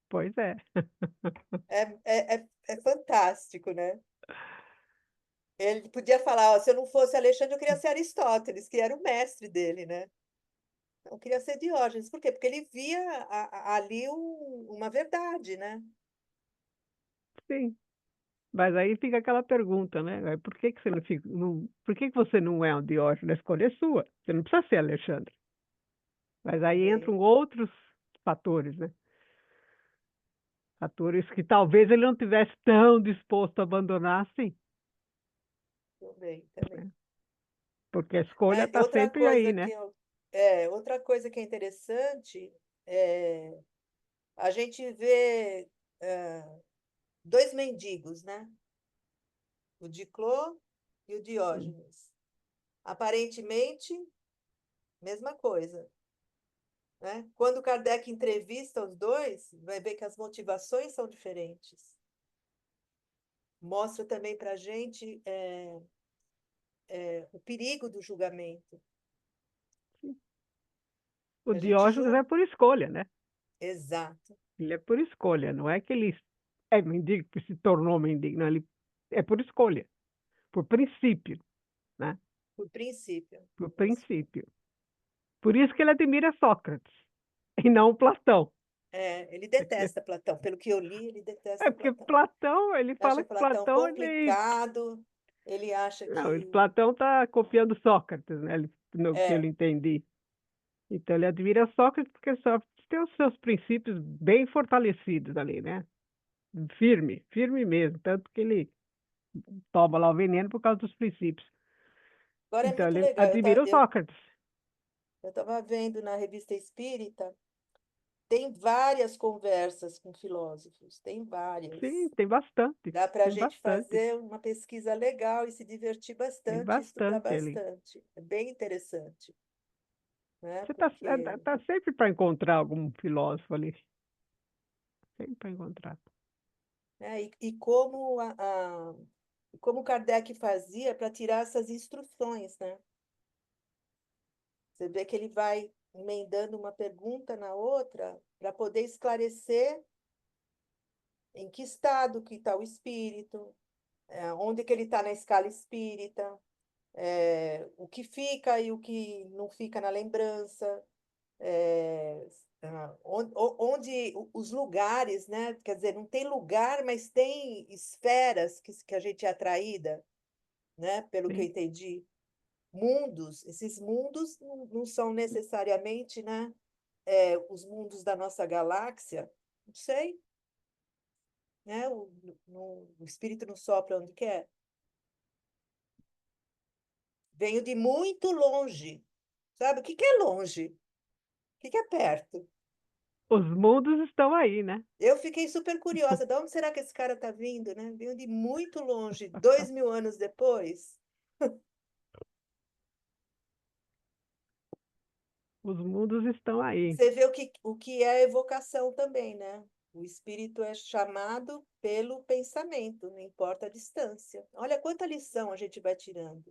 pois é. É fantástico, né? Ele podia falar, ó, se eu não fosse Alexandre, eu queria ser Aristóteles, que era o mestre dele, né? Eu queria ser Diógenes. Por quê? Porque ele via ali uma verdade, né? Sim. Mas aí fica aquela pergunta, né? Por que que você não fica, por que que você não é um Diógenes? A escolha é sua. Você não precisa ser Alexandre. Mas aí Também, entram outros fatores, né? Fatores que talvez ele não tivesse tão disposto a abandonar assim, também, também. né? Porque a escolha É, está sempre aí, né? outra coisa que é interessante é a gente vê dois mendigos, né? O Diclô e o Sim, Diógenes. Aparentemente, mesma coisa, né? Quando Kardec entrevista os dois, vai ver que as motivações são diferentes. Mostra também para a gente o perigo do julgamento. sim. O A gente Diógenes é julga. por escolha, né? Exato, Ele é por escolha, não é que ele é mendigo que se tornou mendigo, não, ele é por escolha, por princípio, né? por princípio. Por Isso. princípio. Por isso que ele admira Sócrates e não Platão. É, ele detesta Platão. Pelo que eu li, ele É detesta porque Platão. Platão, ele fala Acha que Platão Platão, ele. complicado, ele acha Não, que. Platão está copiando Sócrates, né? No que eu É, entendi. Então ele admira Sócrates porque Sócrates tem os seus princípios bem fortalecidos ali, né? Firme, firme mesmo. Tanto que ele toma lá o veneno por causa dos princípios. agora é Então muito ele legal. admira o Sócrates. Eu estava vendo na revista Espírita, tem várias conversas com filósofos, tem Sim, várias. tem bastante. Dá para a Tem gente bastante. fazer uma pesquisa legal e se divertir Tem bastante, e estudar bastante ali. bastante. É bem interessante, né? Você Porque, tá sempre para encontrar algum filósofo ali. Sempre para encontrar. né? E como Kardec fazia para tirar essas instruções, né? Você vê que ele vai emendando uma pergunta na outra para poder esclarecer em que estado que está o espírito, onde que ele está na escala espírita, o que fica e o que não fica na lembrança, onde os lugares, né? Quer dizer, não tem lugar, mas tem esferas que a gente é atraída, né? Pelo que eu Sim. entendi. Mundos, esses mundos não são necessariamente, né? Os mundos da nossa galáxia, não sei, né? O espírito não sopra onde quer. Venho de muito longe, sabe? O que que é longe? O que que é perto? Os mundos estão aí, né? Eu fiquei super curiosa, de onde será que esse cara está vindo, né? Veio de muito longe, 2000 anos depois. Os mundos estão aí. Você vê o que é evocação também, né? O espírito é chamado pelo pensamento, não importa a distância. Olha quanta lição a gente vai tirando.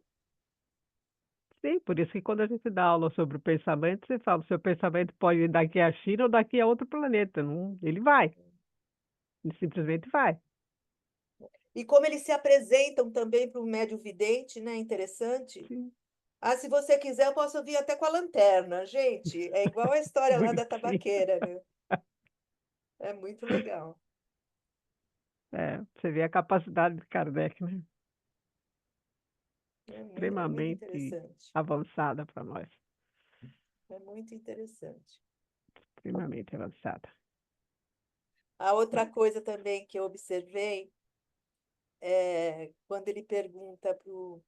Sim, por isso que quando a gente dá aula sobre o pensamento, você fala, o seu pensamento pode ir daqui à China ou daqui a outro planeta. Não, ele vai. Ele simplesmente vai. E como eles se apresentam também para o médio vidente, né? Interessante. Sim, Ah, se você quiser, eu posso vir até com a lanterna. Gente, é igual a história lá da bonitinho. tabaqueira, né? É muito legal. Você vê a capacidade de Kardec, né? É muito Extremamente interessante. avançada para nós. É muito interessante. Extremamente avançada. A outra coisa também que eu observei é quando ele pergunta para o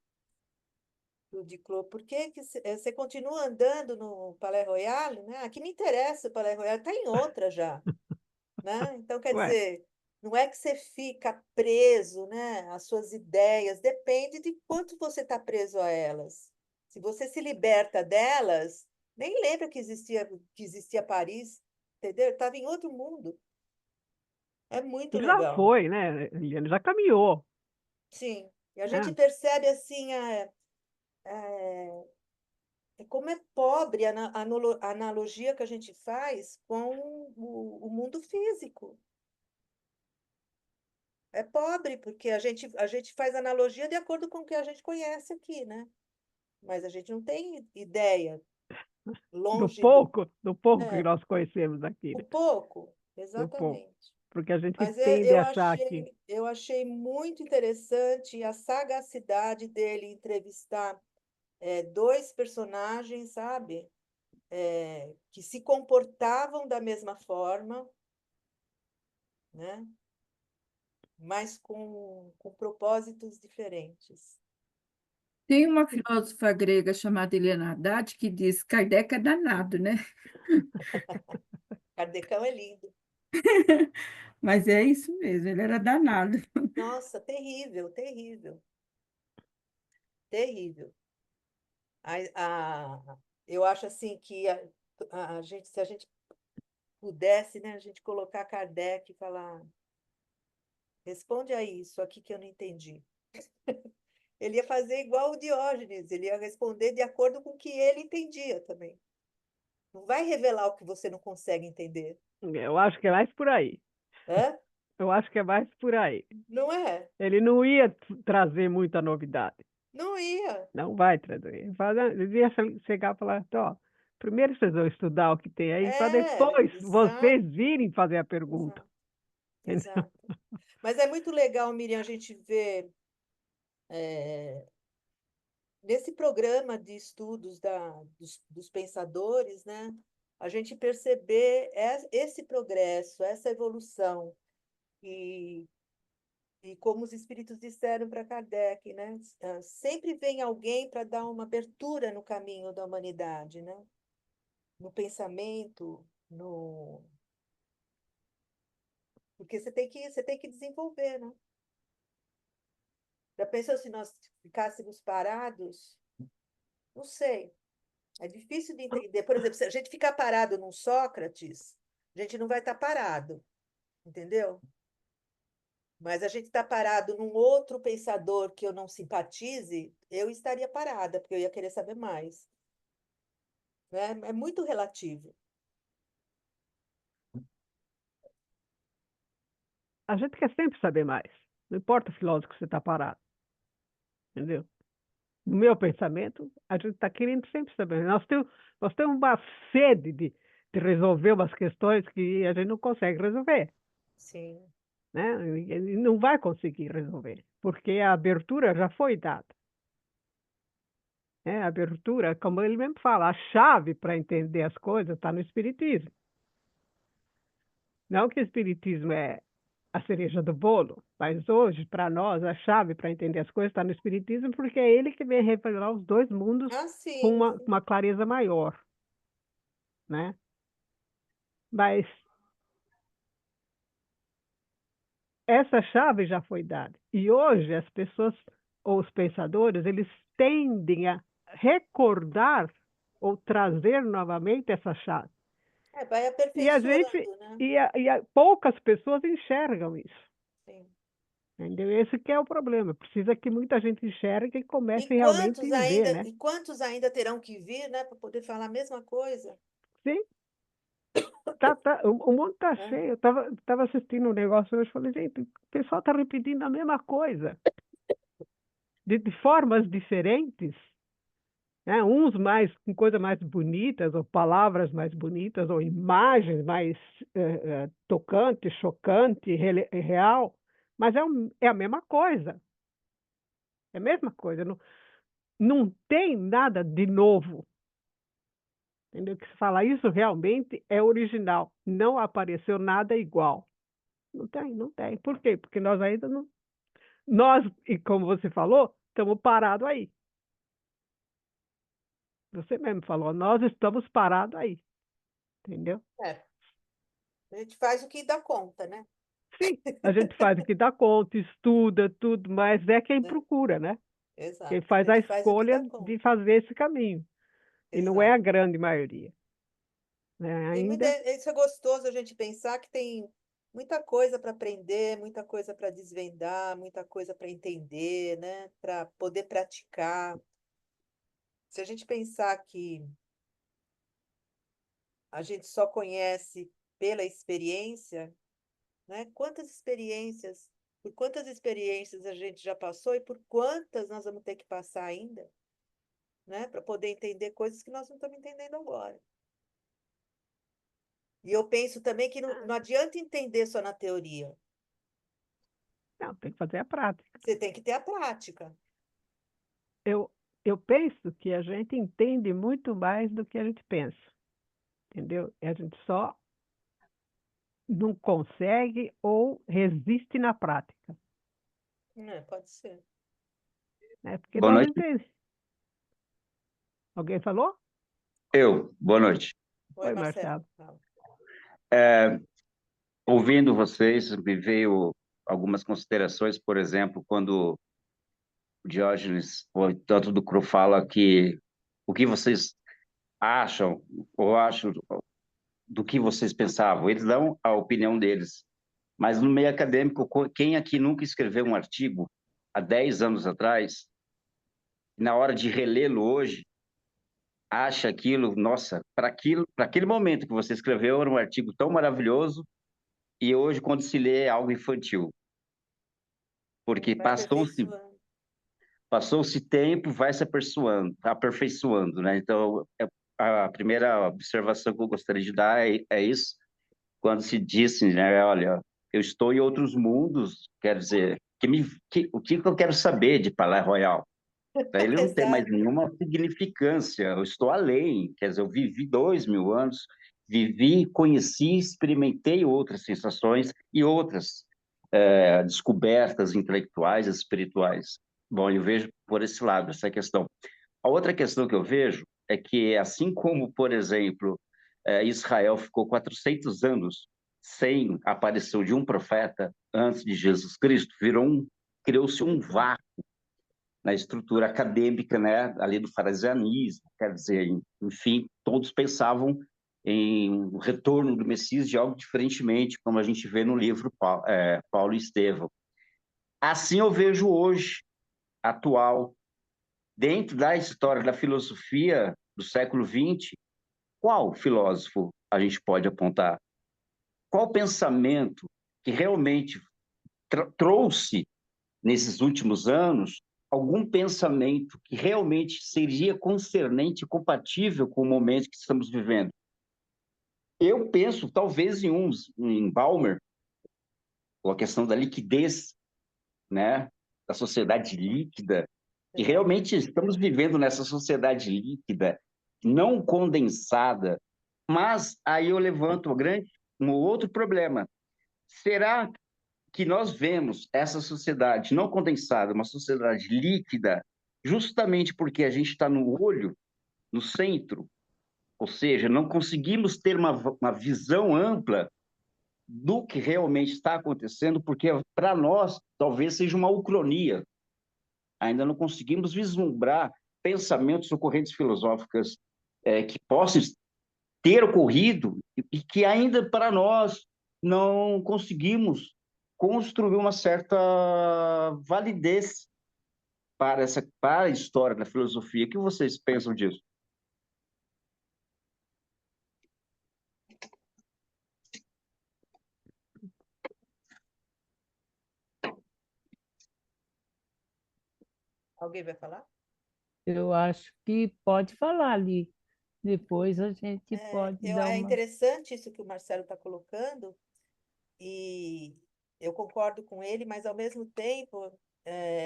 Duclos, por que você continua andando no Palais Royal, né? Aqui me interessa o Palais Royal, está em outra já, né? Então, quer Ué, dizer, não é que você fica preso, né, às suas ideias, depende de quanto você está preso a elas. Se você se liberta delas, nem lembra que existia Paris, entendeu? Estava em outro mundo. É muito ele já legal. foi, né? Ele já caminhou, Sim. E a gente né? percebe assim como é pobre a analogia que a gente faz com o mundo físico. É pobre, porque a gente faz analogia de acordo com o que a gente conhece aqui, né? Mas a gente não tem ideia, Do longe do. pouco, do pouco que É, nós conhecemos aqui, o né? pouco, Do pouco. exatamente. Porque a gente Mas tende a achar que eu achei muito interessante a sagacidade dele entrevistar dois personagens, sabe? Que se comportavam da mesma forma, né? Mas com propósitos diferentes. Tem uma filósofa grega chamada Helena Haddad que diz que Kardec é danado, né? Kardecão é lindo. Mas é isso mesmo, ele era danado. Nossa, terrível, terrível, terrível. Eu acho assim que se a gente pudesse, né, a gente colocar Kardec e falar, responde a isso aqui que eu não entendi. Ele ia fazer igual o Diógenes, ele ia responder de acordo com o que ele entendia também. Não vai revelar o que você não consegue entender. eu acho que é mais por aí. Hã? Eu acho que é mais por aí. Não é? Ele não ia trazer muita novidade. Não ia. Não vai trazer. Ele ia chegar e falar, assim, ó, primeiro vocês vão estudar o que tem aí, para depois Exato, vocês virem fazer a pergunta. exato, Entendeu? exato. Mas é muito legal, Miriam, a gente ver é, nesse programa de estudos dos pensadores, né, a gente perceber esse progresso, essa evolução, e, e como os espíritos disseram para Kardec, né, sempre vem alguém para dar uma abertura no caminho da humanidade, né, no pensamento, porque você tem que desenvolver, né? Já pensou se nós ficássemos parados? Não sei. É difícil de entender. Por exemplo, se a gente ficar parado num Sócrates, a gente não vai estar parado, entendeu? Mas a gente está parado num outro pensador que eu não simpatize, eu estaria parada, porque eu ia querer saber mais. né? É muito relativo. A gente quer sempre saber mais. Não importa o filósofo que você está parado, entendeu? No meu pensamento, a gente está querendo sempre saber. Nós temos uma sede de resolver umas questões que a gente não consegue resolver, Sim. né? E não vai conseguir resolver, porque a abertura já foi dada. Né? A abertura, como ele mesmo fala, a chave para entender as coisas está no Espiritismo. Não que o Espiritismo é a cereja do bolo, mas hoje, para nós, a chave para entender as coisas está no Espiritismo, porque é ele que vem revelar os dois mundos Ah, com sim. uma clareza maior, né? Mas essa chave já foi dada. E hoje as pessoas, ou os pensadores, eles tendem a recordar ou trazer novamente essa chave. Vai E a gente, aperfeiçoando, né? poucas pessoas enxergam isso. Sim. Entendeu? Esse que é o problema. Precisa que muita gente enxergue e comece realmente a ver, né? E quantos ainda terão que vir, né, para poder falar a mesma coisa? Sim, o mundo está Né? cheio. Eu tava assistindo um negócio hoje e falei, gente, o pessoal está repetindo a mesma coisa, de formas diferentes, né? Uns mais com coisas mais bonitas, ou palavras mais bonitas, ou imagens mais tocante, chocante, real, mas é a mesma coisa. É a mesma coisa. Não tem nada de novo. Entendeu? Que se fala isso realmente é original. Não apareceu nada igual. Não tem, não tem. Por quê? Porque nós ainda não. Nós, e como você falou, estamos parados aí. Você mesmo falou, nós estamos parados aí. Entendeu? É, a gente faz o que dá conta, né? Sim, a gente faz o que dá conta, estuda, tudo, mas é quem Né? procura, né? Quem Exato. A faz a gente faz o que escolha dá conta. de fazer esse caminho. E não é Exato. a grande maioria. Né? Ainda. Isso é gostoso a gente pensar que tem muita coisa para aprender, muita coisa para desvendar, muita coisa para entender, né? Para poder praticar. Se a gente pensar que a gente só conhece pela experiência, né? Por quantas experiências a gente já passou e por quantas nós vamos ter que passar ainda, né? Para poder entender coisas que nós não estamos entendendo agora. E eu penso também que não adianta entender só na teoria. Não, tem que fazer a prática. Você tem que ter a prática. Eu penso que a gente entende muito mais do que a gente pensa, entendeu? E a gente só não consegue ou resiste na prática, Pode ser. né? Porque Boa nós noite. entendemos. Alguém falou? Boa noite. Oi, Oi, Marcelo. Marcelo. Fala. Ouvindo vocês, me veio algumas considerações, por exemplo, quando o Diógenes, ou tanto do Cro, fala que o que vocês acham, ou acham do que vocês pensavam, eles dão a opinião deles. Mas no meio acadêmico, quem aqui nunca escreveu um artigo há 10 anos atrás, na hora de relê-lo hoje, acha aquilo, nossa, para aquele momento que você escreveu, era um artigo tão maravilhoso, e hoje, quando se lê, é algo infantil. Porque Vai aperfeiçoando. passou-se tempo, vai se aperfeiçoando, né? Então, a primeira observação que eu gostaria de dar é isso, quando se disse, né, olha, eu estou em outros mundos, quer dizer, o que eu quero saber de Palais Royal? Para ele não tem mais Exato. nenhuma significância, eu estou além, quer dizer, eu vivi 2000 anos, vivi, conheci, experimentei outras sensações e outras descobertas intelectuais, espirituais. Bom, eu vejo por esse lado essa questão. A outra questão que eu vejo é que, assim como, por exemplo, Israel ficou 400 anos sem a aparição de um profeta antes de Jesus Cristo, criou-se um vácuo na estrutura acadêmica, né, ali do farisianismo, quer dizer, enfim, todos pensavam em um retorno do Messias de algo diferentemente, como a gente vê no livro Paulo e Estevão. Assim eu vejo hoje, atual, dentro da história da filosofia do século XX, qual filósofo a gente pode apontar? Qual pensamento que realmente trouxe, nesses últimos anos, algum pensamento que realmente seria concernente e compatível com o momento que estamos vivendo? Eu penso, talvez, em Bauman, com a questão da liquidez, né? Da sociedade líquida, e realmente estamos vivendo nessa sociedade líquida, não condensada, mas aí eu levanto um outro problema. Será que nós vemos essa sociedade não condensada, uma sociedade líquida, justamente porque a gente está no olho, no centro, ou seja, não conseguimos ter uma visão ampla do que realmente está acontecendo, porque para nós talvez seja uma ucronia. Ainda não conseguimos vislumbrar pensamentos ou correntes filosóficas que possam ter ocorrido e que ainda para nós não conseguimos construir uma certa validez para a história da filosofia. O que vocês pensam disso? Alguém vai falar? Eu acho que pode falar ali. Depois a gente pode dar É uma. interessante isso que o Marcelo está colocando, e eu concordo com ele, mas ao mesmo tempo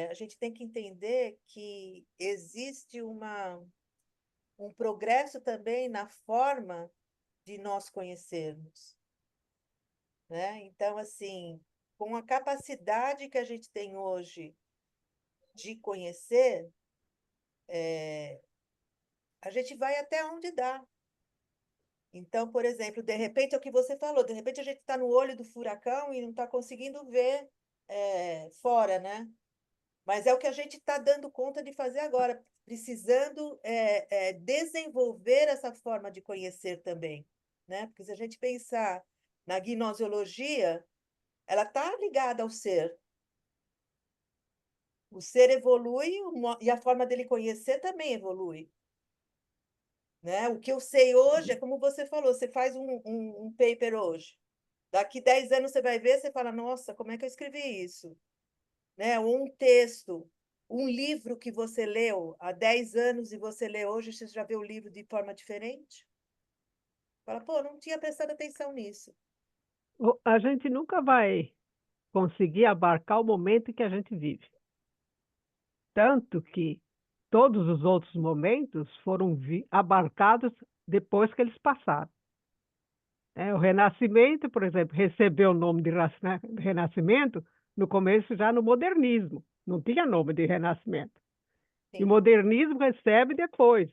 a gente tem que entender que existe um progresso também na forma de nós conhecermos, né? Então, assim, com a capacidade que a gente tem hoje de conhecer, a gente vai até onde dá. Então, por exemplo, de repente é o que você falou, de repente a gente está no olho do furacão e não está conseguindo ver fora, né? Mas é o que a gente está dando conta de fazer agora, precisando desenvolver essa forma de conhecer também, né? Porque se a gente pensar na gnoseologia, ela está ligada ao ser. O ser evolui e a forma dele conhecer também evolui, né? O que eu sei hoje é como você falou, você faz um paper hoje. Daqui 10 anos você vai ver, você fala, nossa, como é que eu escrevi isso? Né? Ou um texto, um livro que você leu há 10 anos e você lê hoje, você já vê o livro de forma diferente? Fala, pô, não tinha prestado atenção nisso. A gente nunca vai conseguir abarcar o momento em que a gente vive. Tanto que todos os outros momentos foram abarcados depois que eles passaram. O Renascimento, por exemplo, recebeu o nome de Renascimento no começo, já no modernismo. Não tinha nome de Renascimento. E o Sim. modernismo recebe depois.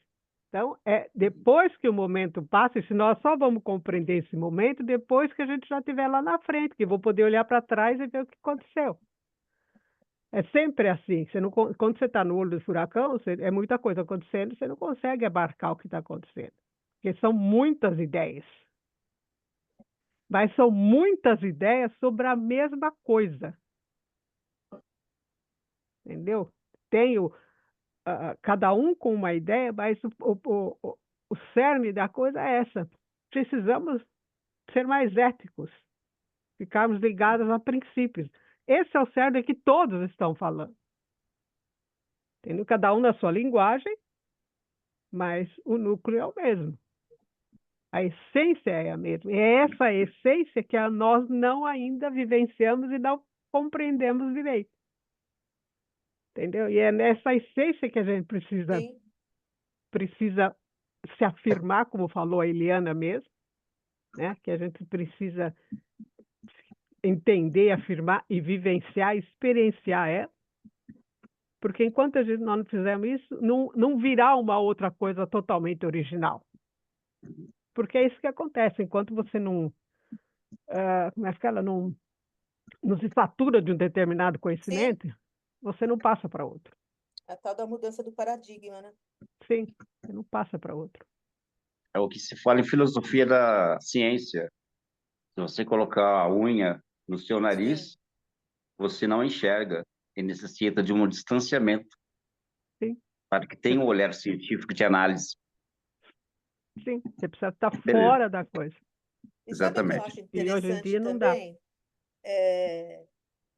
Então, é depois que o momento passa, e se nós só vamos compreender esse momento depois que a gente já estiver lá na frente, que vou poder olhar para trás e ver o que aconteceu. É sempre assim. Quando você está no olho do furacão, é muita coisa acontecendo, você não consegue abarcar o que está acontecendo. Porque são muitas ideias. Mas são muitas ideias sobre a mesma coisa. Entendeu? Cada um com uma ideia, mas o cerne da coisa é essa. Precisamos ser mais éticos, ficarmos ligados a princípios. Esse é o cerne que todos estão falando. Entendeu? Cada um na sua linguagem, mas o núcleo é o mesmo. A essência é a mesma. E é essa essência que nós não ainda vivenciamos e não compreendemos direito. Entendeu? E é nessa essência que a gente precisa se afirmar, como falou a Eliana mesmo, né? Que a gente precisa entender, afirmar e vivenciar, experienciar ela. Porque enquanto nós não fizermos isso, não virá uma outra coisa totalmente original. Porque é isso que acontece, enquanto você não, como é que fala, não se satura de um determinado conhecimento, você não passa para outro. A tal da mudança do paradigma, né? Sim, você não passa para outro. É o que se fala em filosofia da ciência. Se você colocar a unha no seu nariz, você não enxerga e necessita de um distanciamento Sim. para que tenha um olhar científico de análise. Sim, você precisa estar Beleza. fora da coisa. E sabe o que eu Exatamente. acho E hoje em interessante dia não dá. também? É,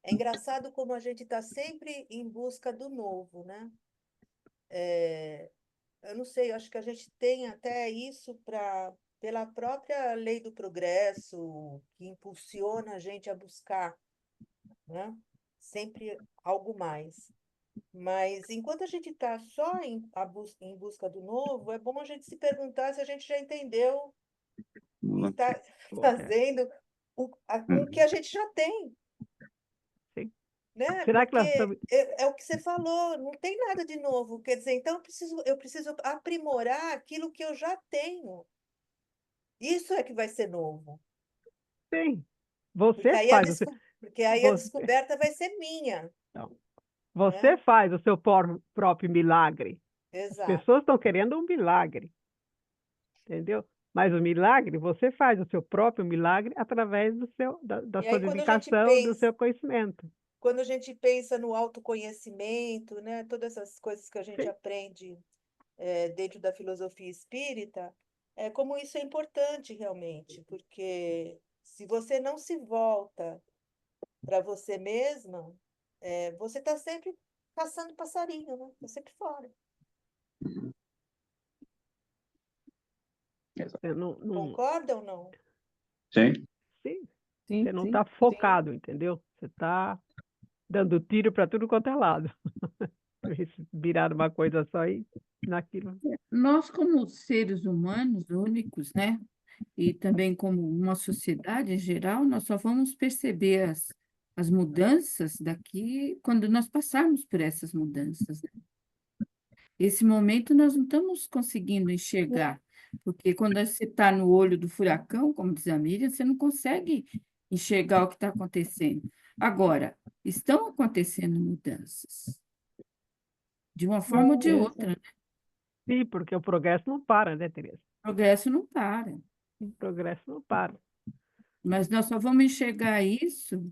é engraçado como a gente está sempre em busca do novo, né? Eu não sei, eu acho que a gente tem até isso pela própria lei do progresso, que impulsiona a gente a buscar, né? Sempre algo mais. Mas enquanto a gente está só em busca do novo, é bom a gente se perguntar se a gente já entendeu e está fazendo com o que a gente já tem, Sim. né? Será que Porque nós estamos... é o que você falou, não tem nada de novo. Quer dizer, então eu preciso aprimorar aquilo que eu já tenho. Isso é que vai ser novo. Sim. Porque Você aí a, faz, desco- porque aí a você, descoberta vai ser minha, não. Você né? faz o seu próprio milagre. As Exato. pessoas estão querendo um milagre, entendeu? Mas o milagre, você faz o seu próprio milagre através da E sua aí dedicação, do seu conhecimento. quando a gente pensa no autoconhecimento, né, todas essas coisas que a gente Sim. aprende dentro da filosofia espírita, como isso é importante realmente, porque se você não se volta para você mesma, você está sempre caçando passarinho, né? Está sempre fora. Você Concorda ou não? Sim. sim, Sim, você não sim. está focado, entendeu? Você está dando tiro para tudo quanto é lado. Virar uma coisa só e naquilo. Nós, como seres humanos únicos, né? E também como uma sociedade em geral, nós só vamos perceber as mudanças daqui quando nós passarmos por essas mudanças, né? Esse momento nós não estamos conseguindo enxergar, porque quando você está no olho do furacão, como diz a Miriam, você não consegue enxergar o que está acontecendo. Agora, estão acontecendo mudanças, de uma forma ou de outra, né? Sim, porque o progresso não para, né, Tereza? O progresso não para. O progresso não para. Mas nós só vamos enxergar isso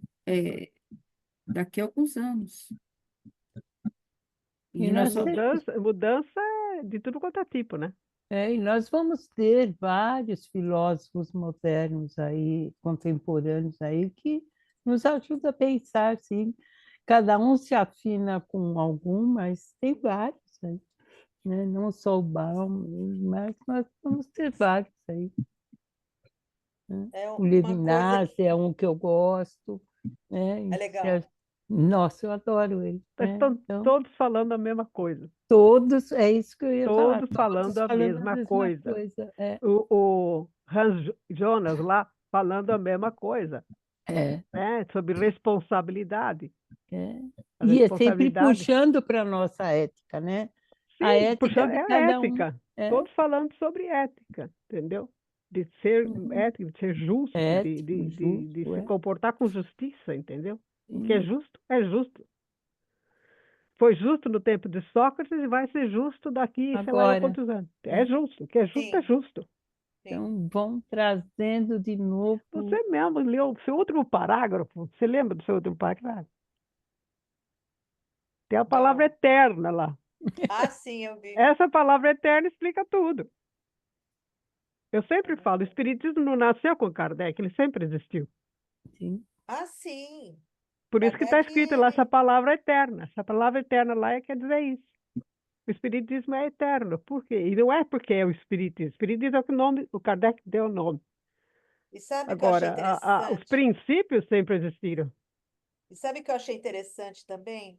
daqui a alguns anos. E E nós nós só... temos, Mudança é de tudo quanto é tipo, né? e nós vamos ter vários filósofos modernos aí, contemporâneos aí, que nos ajudam a pensar, sim. Cada um se afina com algum, mas tem vários aí, né? Não só o Baum, mas nós vamos ter vários aí. Né? É O uma coisa Levinas é um que eu gosto, né? é legal. Nossa, eu adoro ele, Mas né? estão Então, todos falando a mesma coisa. todos, é isso que eu ia falar, Todos falando todos a falando a mesma mesma coisa. coisa. O Hans Jonas lá falando a mesma coisa, É. né? Sobre responsabilidade. É. A E é sempre responsabilidade. puxando para a nossa ética, né? A Sim, ética de é a cada um. ética. Todos falando sobre ética, entendeu? De ser ético, de ser justo, Ético, de justo, se comportar com justiça, entendeu? O que é Sim. justo, é justo. Foi justo no tempo de Sócrates e vai ser justo daqui, sei lá, eu Agora, quantos anos. É justo. O que é justo, é Sim, justo. sim. então vão trazendo de novo. Você mesmo leu o seu último parágrafo. Você lembra do seu último parágrafo? Tem a palavra Não. eterna lá. Ah, sim, eu vi. Essa palavra eterna explica tudo. Eu sempre falo, o Espiritismo não nasceu com Kardec, ele sempre existiu. Sim. Ah, sim. Por isso que está Kardec, escrito lá essa palavra eterna. Essa palavra eterna lá quer dizer isso. O Espiritismo é eterno. Por quê? E não é porque é o Espiritismo. O Espiritismo é o nome, o Kardec deu o nome. e sabe o que eu achei Agora, os interessante? princípios sempre existiram. E sabe o que eu achei interessante também?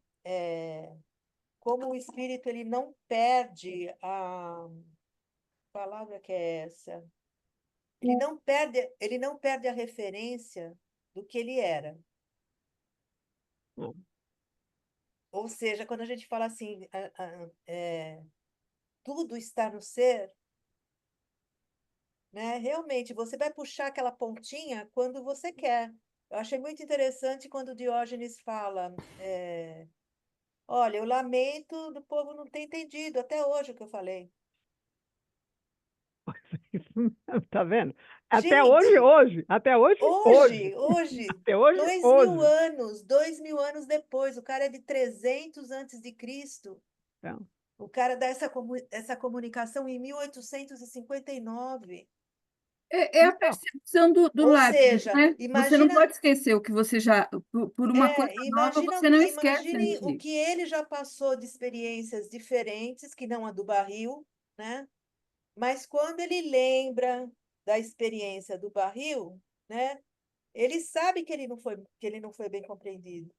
Como o espírito ele não perde a palavra que é essa. Ele não perde a referência do que ele era. Ou seja, quando a gente fala assim, tudo está no ser, né? Realmente, você vai puxar aquela pontinha quando você quer. Eu achei muito interessante quando Diógenes fala, olha, eu lamento do povo não ter entendido até hoje o que eu falei. Tá vendo? Gente, Até hoje, hoje, até hoje, 2000 anos depois, o cara é de 300 antes de Cristo. Então, O cara dá essa comunicação em 1859. É a Então, percepção do Ou lápis, seja, né? Você não imagina, pode esquecer o que você já, por uma coisa nova, você não esquece a imagine o antiga. que ele já passou de experiências diferentes, que não a do barril, né? Mas quando ele lembra da experiência do barril, né? Ele sabe que ele não foi bem compreendido.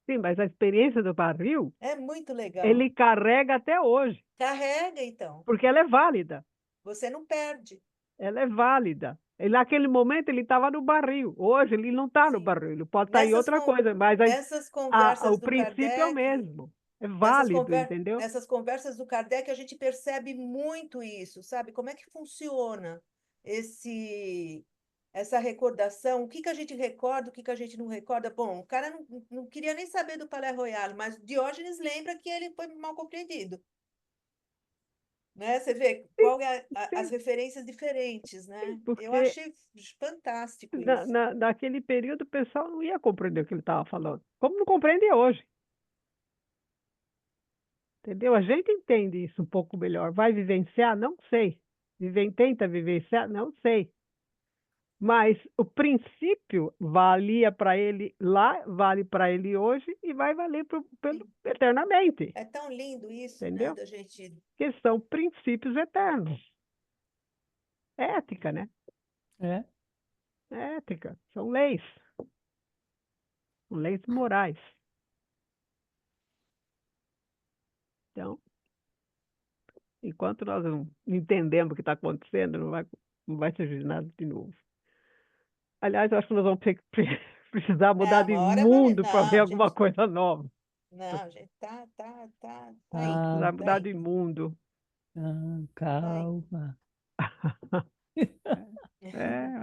sim, mas a experiência do barril, É muito legal. ele carrega até hoje, Carrega, então. porque ela é válida. Você não perde. Ela é válida. E naquele momento ele estava no barril. Hoje ele não está no Sim. barril, ele pode estar em Nessas, outra con- coisa, mas nessas conversas o do princípio é o Kardec, mesmo. É válido, entendeu? nessas conversas do Kardec, a gente percebe muito isso, sabe? Como é que funciona essa recordação? O que que a gente recorda, o que que a gente não recorda? Bom, o cara não queria nem saber do Palais Royal, mas Diógenes lembra que ele foi mal compreendido, né? Você vê qual é as Sim, referências diferentes, né? Eu porque achei fantástico isso. naquele período o pessoal não ia compreender o que ele estava falando. Como não compreende hoje, entendeu? A gente entende isso um pouco melhor. Vai vivenciar? Não sei. Tenta vivenciar? Não sei. Mas o princípio valia para ele lá, vale para ele hoje e vai valer eternamente, É tão lindo isso, né? entendeu? Da gente. Que são princípios eternos. É ética, né? É. É ética. São leis morais. Então, enquanto nós não entendemos o que está acontecendo, não vai surgir nada de novo. Aliás, eu acho que nós vamos precisar mudar Não, de uma hora vai. mundo para ver Não, alguma gente. coisa nova. Não, gente, tá indo, Ah, Precisar tá mudar de indo, mundo. tá indo. calma.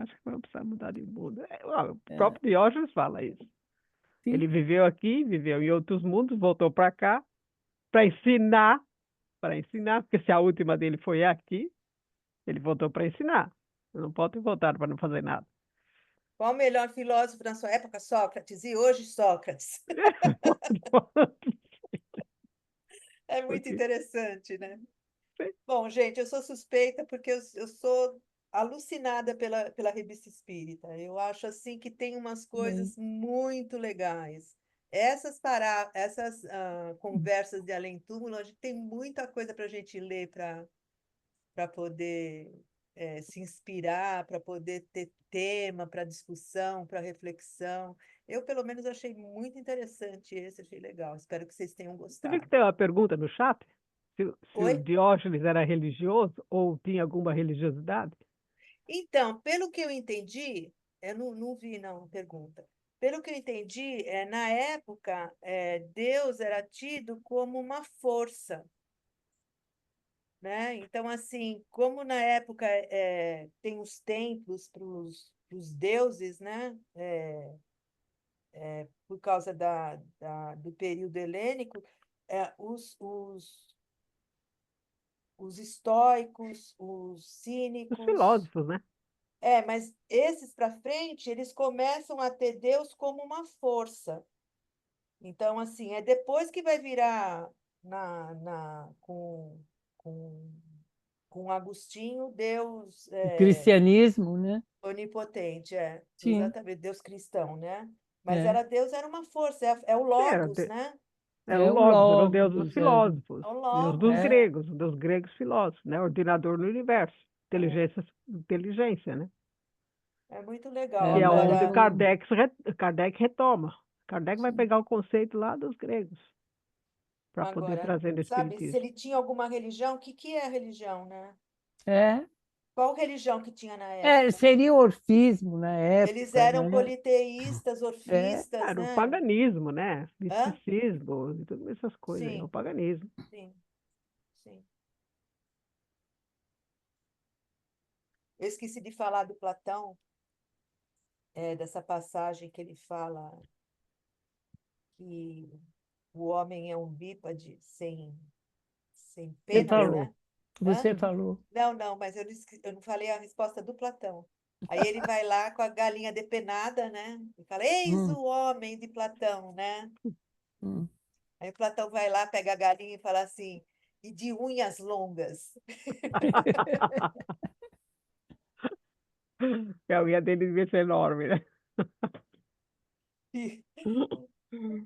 Acho que vamos precisar mudar de mundo. O É, próprio Diógenes fala isso. Ele sim, viveu aqui, viveu em outros mundos, voltou para cá para ensinar, porque se a última dele foi aqui, ele voltou para ensinar. Não pode voltar para não fazer nada. Qual o melhor filósofo na sua época? Sócrates. E hoje, Sócrates. É muito Porque, interessante, né? Bom, gente, eu sou suspeita porque eu sou alucinada pela Revista Espírita. Eu acho assim que tem umas bem. coisas muito legais. Essas conversas de além-túmulo, a gente tem muita coisa para a gente ler para poder se inspirar, para poder ter tema para discussão, para reflexão. Eu, pelo menos, achei muito interessante esse, achei legal. Espero que vocês tenham você viu que gostado. tem uma pergunta no chat? Se o Oi? Diógenes era religioso ou tinha alguma religiosidade? Então, pelo que eu entendi, eu não vi não a pergunta. Pelo que eu entendi, na época, Deus era tido como uma força, né? Então, assim, como na época tem os templos para os deuses, né? Por causa do período helênico, os estoicos, os Os cínicos. filósofos, né? Mas esses para frente, eles começam a ter Deus como uma força. Então, assim, é depois que vai virar com, com Agostinho, Deus O cristianismo, né? onipotente, Sim, exatamente, Deus cristão, né? Mas é. Deus era uma força, é o Era, Logos, né? era o É o Logos, era o Deus dos Logos, filósofos, É o Deus Logos, é. dos gregos filósofos, né? Ordenador do universo, inteligência, né? É muito legal. é, Que é mas onde Agora, o, Kardec retoma. Kardec vai sim. pegar o conceito lá dos gregos para poder agora, trazer no sabe, se Espiritismo. ele tinha alguma religião, o que que é a religião, né? É, Qual religião que tinha na época? seria o orfismo na Eles época, eram né? politeístas, É, orfistas, Era o né? paganismo, né? Hã? Misticismo e todas essas coisas aí, é o Sim, paganismo. sim, sim. Eu esqueci de falar do Platão, dessa passagem que ele fala que o homem é um bípede sem você penas, Eu, né? falou. Hã? Você falou. Não, mas eu não falei a resposta do Platão. Aí ele vai lá com a galinha depenada, né? E fala, eis Hum, o homem de Platão, né? hum. Aí Platão vai lá, pega a galinha e fala assim, e de unhas longas. Que a unha dele devia ser enorme, né?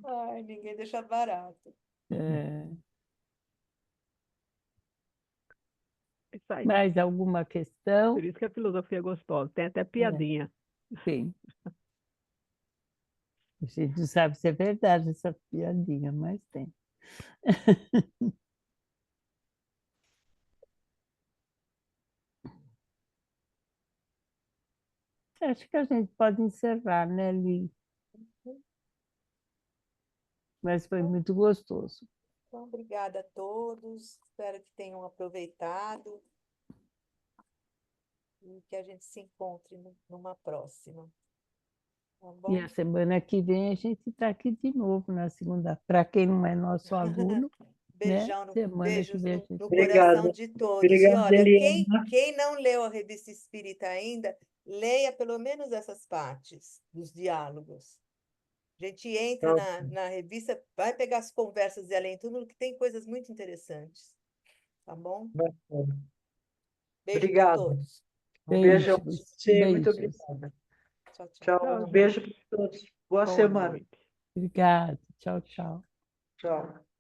Ai, ninguém deixa barato. É, Isso aí. mais alguma questão? Por isso que a filosofia é gostosa. Tem até piadinha. Sim. A gente não sabe se é verdade essa piadinha, mas tem. Acho que a gente pode encerrar, né, Li? Mas foi muito gostoso. Então, obrigada a todos. Espero que tenham aproveitado e que a gente se encontre numa próxima. Tá E bom? a semana que vem a gente está aqui de novo na segunda. Para quem não é nosso aluno, né? Beijão Semana que beijos vem a no gente. coração de todos. E Obrigada, olha, Eliana. quem não leu a Revista Espírita ainda, leia pelo menos essas partes dos diálogos. A gente entra na revista, vai pegar as conversas de Além Túmulo, que tem coisas muito interessantes. Tá bom? Bacana. Beijo para Obrigada. todos. Um beijão para Beijos, você. Muito beijos. obrigada. Tchau, tchau. Tchau. Tchau, Um beijo gente. para todos. Boa Boa semana. noite. Obrigada. Tchau, tchau. Tchau.